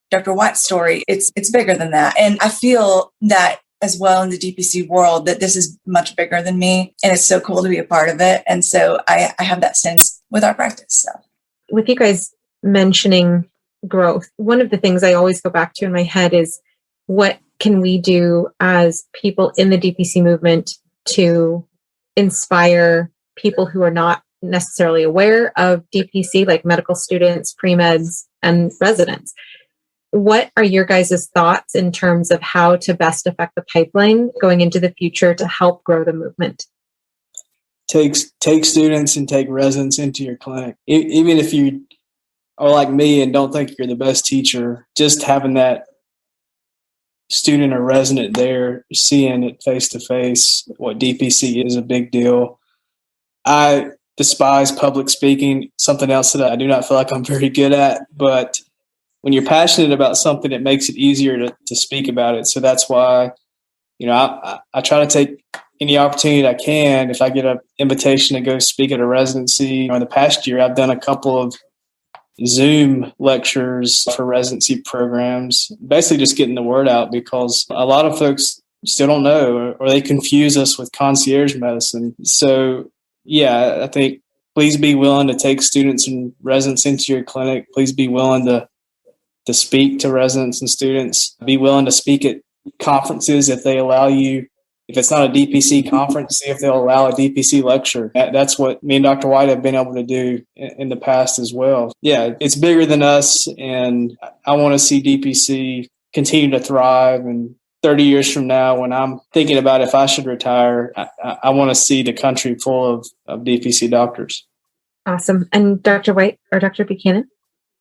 Dr. White's story. It's bigger than that. And I feel that as well in the DPC world, that this is much bigger than me. And it's so cool to be a part of it. And so I have that sense with our practice. So. With you guys mentioning growth, one of the things I always go back to in my head is, what can we do as people in the DPC movement to inspire people who are not necessarily aware of DPC, like medical students, pre-meds, and residents? What are your guys' thoughts in terms of how to best affect the pipeline going into the future to help grow the movement? Take students and take residents into your clinic. Even if you are like me and don't think you're the best teacher, just having that student or resident there, seeing it face to face, what DPC is, a big deal. I despise public speaking, something else that I do not feel like I'm very good at. But when you're passionate about something, it makes it easier to speak about it. So that's why, I try to take any opportunity I can. If I get an invitation to go speak at a residency, in the past year, I've done a couple of Zoom lectures for residency programs, basically just getting the word out, because a lot of folks still don't know, or they confuse us with concierge medicine. So yeah, I think please be willing to take students and residents into your clinic. Please be willing to speak to residents and students. Be willing to speak at conferences if they allow you. If it's not a DPC conference, see if they'll allow a DPC lecture. That's what me and Dr. White have been able to do in the past as well. Yeah, it's bigger than us, and I want to see DPC continue to thrive. And 30 years from now, when I'm thinking about if I should retire, I want to see the country full of DPC doctors. Awesome. And Dr. White or Dr. Buchanan?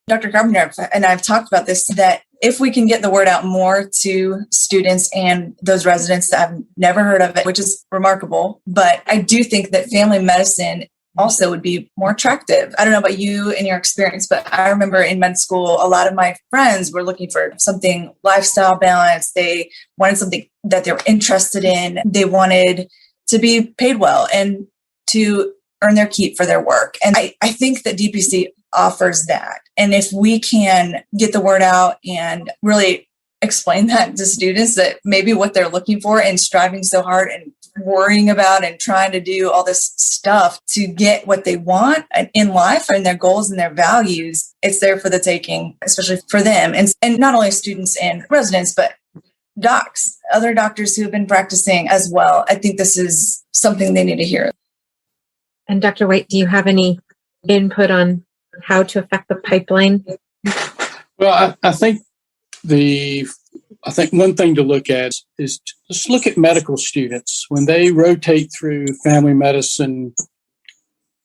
Dr. Carpenter and I've talked about this, that if we can get the word out more to students and those residents that have never heard of it, which is remarkable, but I do think that family medicine also would be more attractive. I don't know about you and your experience, but I remember in med school, a lot of my friends were looking for something lifestyle balance. They wanted something that they were interested in. They wanted to be paid well and to earn their keep for their work. And I think that DPC offers that. And if we can get the word out and really explain that to students, that maybe what they're looking for and striving so hard and worrying about and trying to do all this stuff to get what they want in life and their goals and their values, it's there for the taking, especially for them. And not only students and residents, but docs, other doctors who have been practicing as well. I think this is something they need to hear. And Dr. White, do you have any input on how to affect the pipeline? Well, I think one thing to look at is just look at medical students. When they rotate through family medicine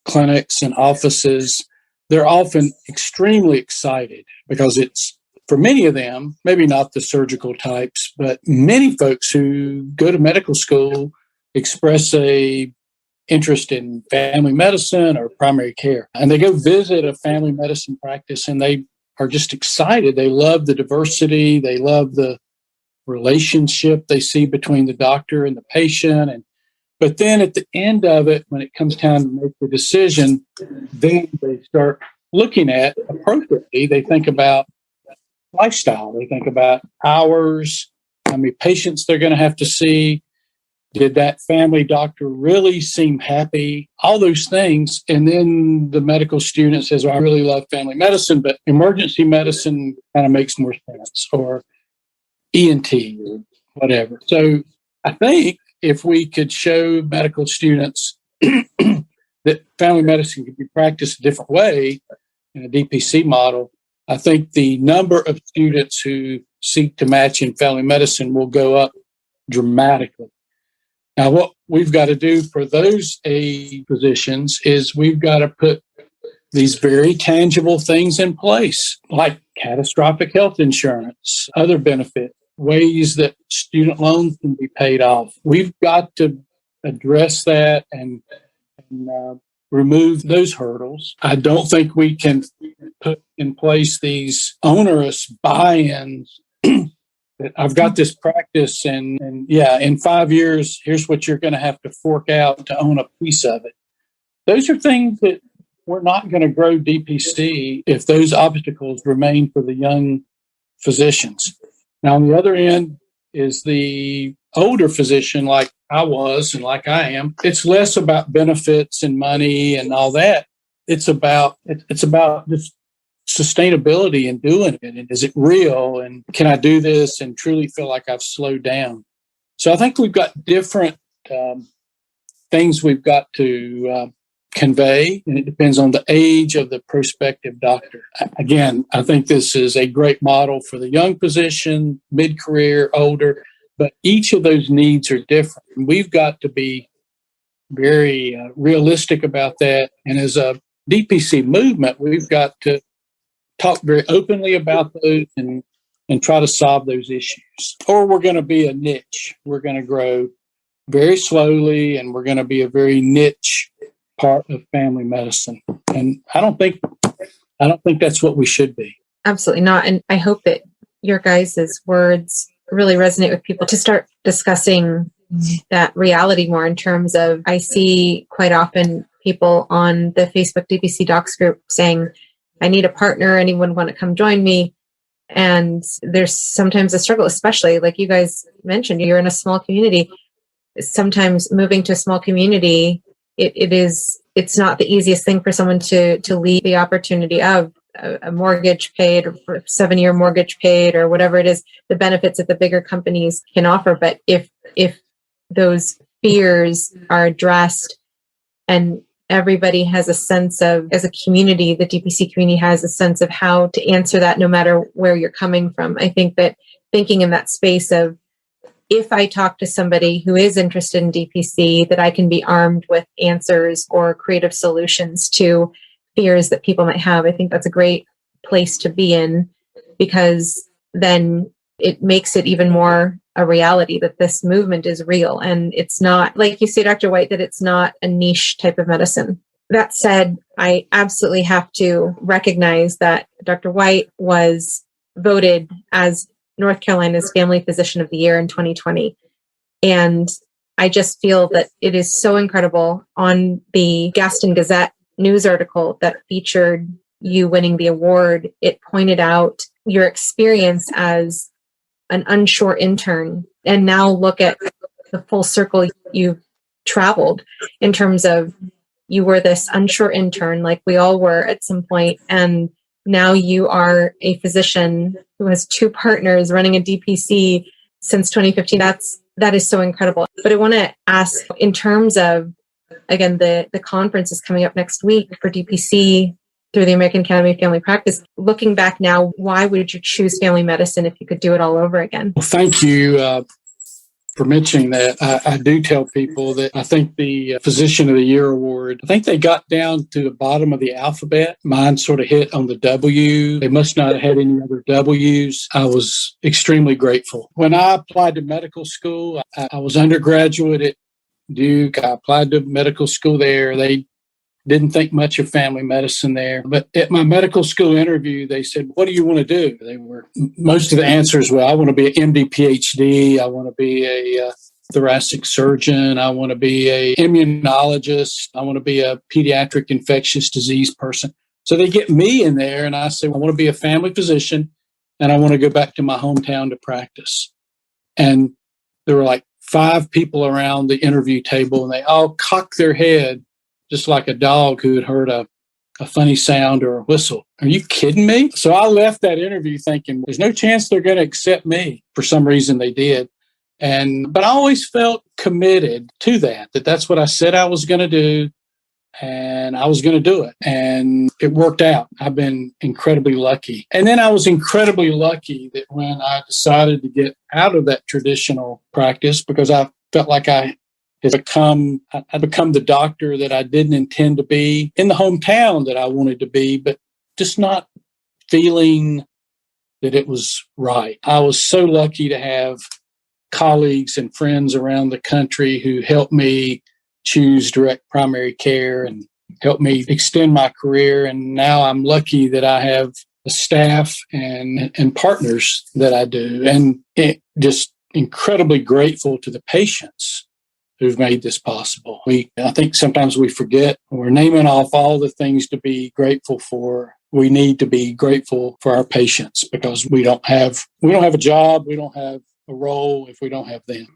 clinics and offices, they're often extremely excited because it's, for many of them, maybe not the surgical types, but many folks who go to medical school express a interest in family medicine or primary care. And they go visit a family medicine practice and they are just excited. They love the diversity. They love the relationship they see between the doctor and the patient. But then at the end of it, when it comes time to make the decision, then they start looking at, appropriately, they think about lifestyle. They think about hours, how many patients they're going to have to see. Did that family doctor really seem happy? All those things. And then the medical student says, well, I really love family medicine, but emergency medicine kind of makes more sense, or ENT or whatever. So I think if we could show medical students that family medicine could be practiced a different way in a DPC model, I think the number of students who seek to match in family medicine will go up dramatically. Now, what we've got to do for those A positions is we've got to put these very tangible things in place, like catastrophic health insurance, other benefits, ways that student loans can be paid off. We've got to address that and remove those hurdles. I don't think we can put in place these onerous buy-ins that I've got this practice and in 5 years, here's what you're going to have to fork out to own a piece of it. Those are things that we're not going to grow DPC if those obstacles remain for the young physicians. Now, on the other end is the older physician like I was and like I am. It's less about benefits and money and all that. It's about just sustainability in doing it. And is it real? And can I do this and truly feel like I've slowed down? So I think we've got different things we've got to convey, and it depends on the age of the prospective doctor. Again, I think this is a great model for the young physician, mid-career, older, but each of those needs are different. And we've got to be very realistic about that. And as a DPC movement, we've got to talk very openly about those and try to solve those issues. Or we're going to be a niche. We're going to grow very slowly, and we're going to be a very niche part of family medicine. And I don't think that's what we should be. Absolutely not. And I hope that your guys' words really resonate with people to start discussing that reality more in terms of, I see quite often people on the Facebook DPC Docs group saying, I need a partner. Anyone want to come join me? And there's sometimes a struggle, especially like you guys mentioned, you're in a small community. Sometimes moving to a small community, it's not the easiest thing for someone to leave the opportunity of a mortgage paid, or 7-year mortgage paid, or whatever it is, the benefits that the bigger companies can offer. But if those fears are addressed and everybody has a sense of, as a community, the DPC community has a sense of how to answer that no matter where you're coming from. I think that thinking in that space of, if I talk to somebody who is interested in DPC, that I can be armed with answers or creative solutions to fears that people might have. I think that's a great place to be in, because then it makes it even more a reality that this movement is real. And it's not, like you say, Dr. White, that it's not a niche type of medicine. That said, I absolutely have to recognize that Dr. White was voted as North Carolina's Family Physician of the Year in 2020. And I just feel that it is so incredible. On the Gaston Gazette news article that featured you winning the award, it pointed out your experience as an unshore intern, and now look at the full circle you've traveled in terms of, you were this unshore intern like we all were at some point, and now you are a physician who has 2 partners running a DPC since 2015. That is so incredible. But I want to ask, in terms of, again, the conference is coming up next week for DPC through the American Academy of Family Practice. Looking back now, why would you choose family medicine if you could do it all over again? Well, thank you for mentioning that. I do tell people that I think the Physician of the Year award, I think they got down to the bottom of the alphabet. Mine sort of hit on the W. They must not have had any other W's. I was extremely grateful. When I applied to medical school, I was undergraduate at Duke. I applied to medical school there. They didn't think much of family medicine there. But at my medical school interview, they said, what do you want to do? Most of the answers were, I want to be an MD, PhD. I want to be a thoracic surgeon. I want to be an immunologist. I want to be a pediatric infectious disease person. So they get me in there, and I say, I want to be a family physician, and I want to go back to my hometown to practice. And there were like 5 people around the interview table, and they all cocked their head just like a dog who had heard a funny sound or a whistle. Are you kidding me? So I left that interview thinking, there's no chance they're going to accept me. For some reason they did. But I always felt committed to that's what I said I was going to do. and I was going to do it. And it worked out. I've been incredibly lucky. And then I was incredibly lucky that when I decided to get out of that traditional practice, because I felt like I become the doctor that I didn't intend to be in the hometown that I wanted to be, but just not feeling that it was right. I was so lucky to have colleagues and friends around the country who helped me choose direct primary care and helped me extend my career. And now I'm lucky that I have a staff and partners that I do. And just incredibly grateful to the patients who've made this possible. I think sometimes we forget when we're naming off all the things to be grateful for. We need to be grateful for our patients, because we don't have a job, we don't have a role if we don't have them.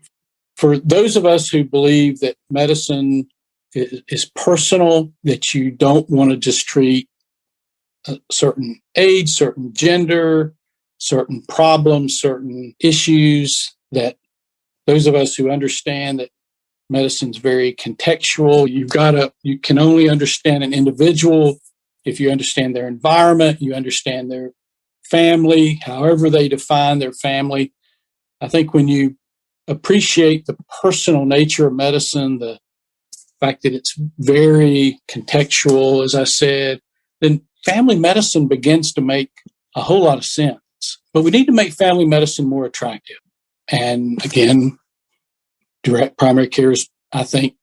For those of us who believe that medicine is personal, that you don't want to just treat a certain age, certain gender, certain problems, certain issues, that those of us who understand that medicine's very contextual, you can only understand an individual if you understand their environment, you understand their family, however they define their family. I think when you appreciate the personal nature of medicine, the fact that it's very contextual, as I said, then family medicine begins to make a whole lot of sense. But we need to make family medicine more attractive. And again, direct primary care is, I think,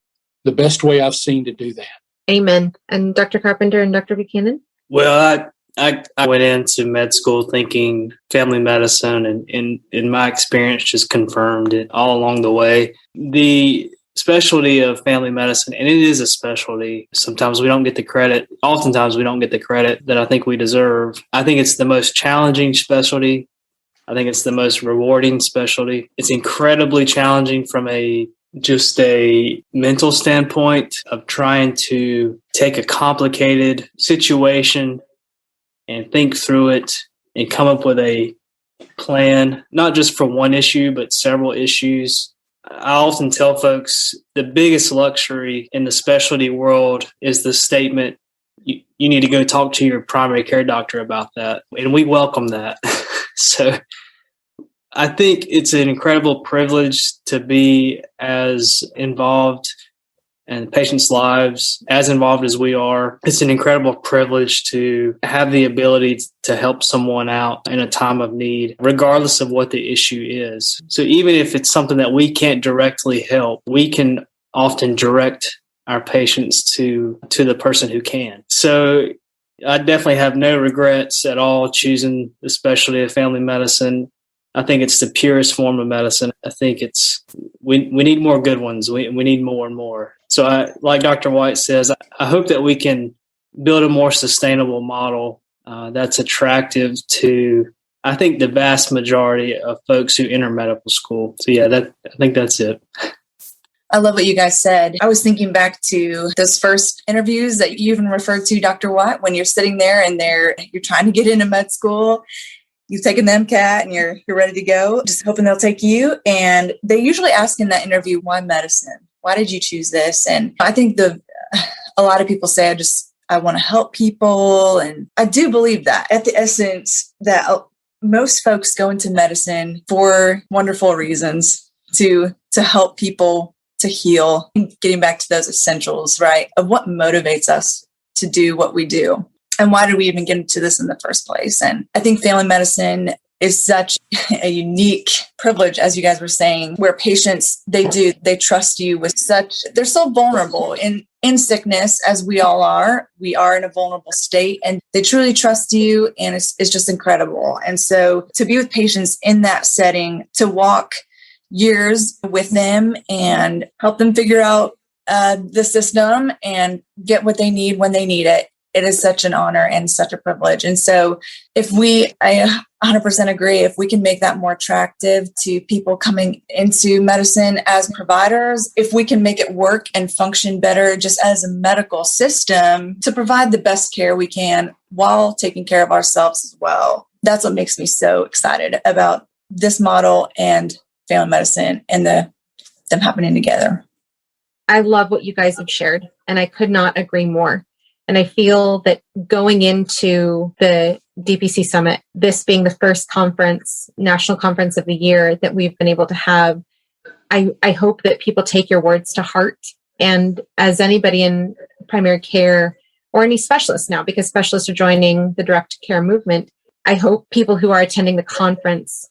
the best way I've seen to do that. Amen. And Dr. Carpenter and Dr. Buchanan? Well, I went into med school thinking family medicine, and in my experience just confirmed it all along the way. The specialty of family medicine, and it is a specialty, sometimes we don't get the credit, oftentimes we don't get the credit that I think we deserve. I think it's the most challenging specialty. I think it's the most rewarding specialty. It's incredibly challenging from just a mental standpoint of trying to take a complicated situation and think through it and come up with a plan, not just for one issue, but several issues. I often tell folks the biggest luxury in the specialty world is the statement, you need to go talk to your primary care doctor about that. And we welcome that. So I think it's an incredible privilege to be as involved in patients' lives, as involved as we are. It's an incredible privilege to have the ability to help someone out in a time of need, regardless of what the issue is. So even if it's something that we can't directly help, we can often direct our patients to the person who can. So I definitely have no regrets at all choosing the specialty of family medicine. I think it's the purest form of medicine. I think we need more good ones. We need more and more. So like Dr. White says, I hope that we can build a more sustainable model that's attractive to, I think, the vast majority of folks who enter medical school. So yeah, I think that's it. I love what you guys said. I was thinking back to those first interviews that you even referred to, Dr. White, when you're sitting there and you're trying to get into med school. You've taken the MCAT and you're ready to go, just hoping they'll take you. And they usually ask in that interview, why medicine? Why did you choose this? And I think a lot of people say, I want to help people. And I do believe that at the essence that most folks go into medicine for wonderful reasons, to help people, to heal, getting back to those essentials, right? Of what motivates us to do what we do. And why did we even get into this in the first place? And I think family medicine is such a unique privilege, as you guys were saying, where patients, they trust you with they're so vulnerable in sickness, as we all are. We are in a vulnerable state, and they truly trust you, and it's just incredible. And so to be with patients in that setting, to walk years with them and help them figure out the system and get what they need when they need it, it is such an honor and such a privilege. And so I 100% agree, if we can make that more attractive to people coming into medicine as providers, if we can make it work and function better just as a medical system to provide the best care we can while taking care of ourselves as well. That's what makes me so excited about this model and family medicine and them happening together. I love what you guys have shared. And I could not agree more. And I feel that going into the DPC Summit, this being the first conference, national conference of the year that we've been able to have, I hope that people take your words to heart. And as anybody in primary care or any specialists now, because specialists are joining the direct care movement, I hope people who are attending the conference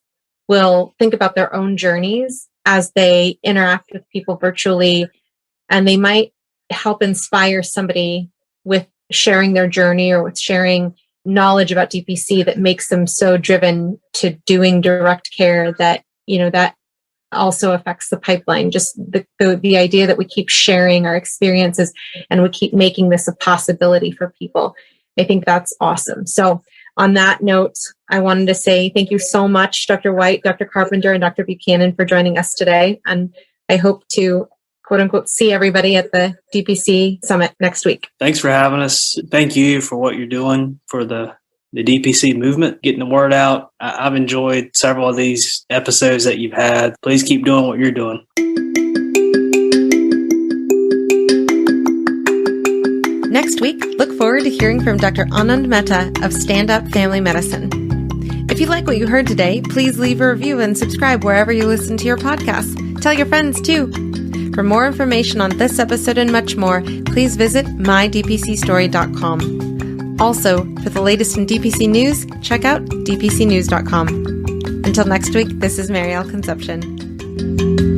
will think about their own journeys as they interact with people virtually, and they might help inspire somebody with sharing their journey or with sharing knowledge about DPC that makes them so driven to doing direct care that, that also affects the pipeline. Just the idea that we keep sharing our experiences and we keep making this a possibility for people. I think that's awesome. So on that note, I wanted to say thank you so much, Dr. White, Dr. Carpenter, and Dr. Buchanan for joining us today. And I hope to, quote unquote, see everybody at the DPC Summit next week. Thanks for having us. Thank you for what you're doing for the DPC movement, getting the word out. I've enjoyed several of these episodes that you've had. Please keep doing what you're doing. Next week, look forward to hearing from Dr. Anand Mehta of Stand Up Family Medicine. If you like what you heard today, please leave a review and subscribe wherever you listen to your podcasts. Tell your friends too. For more information on this episode and much more, please visit mydpcstory.com. Also, for the latest in DPC news, check out dpcnews.com. Until next week, this is Maryal Concepcion.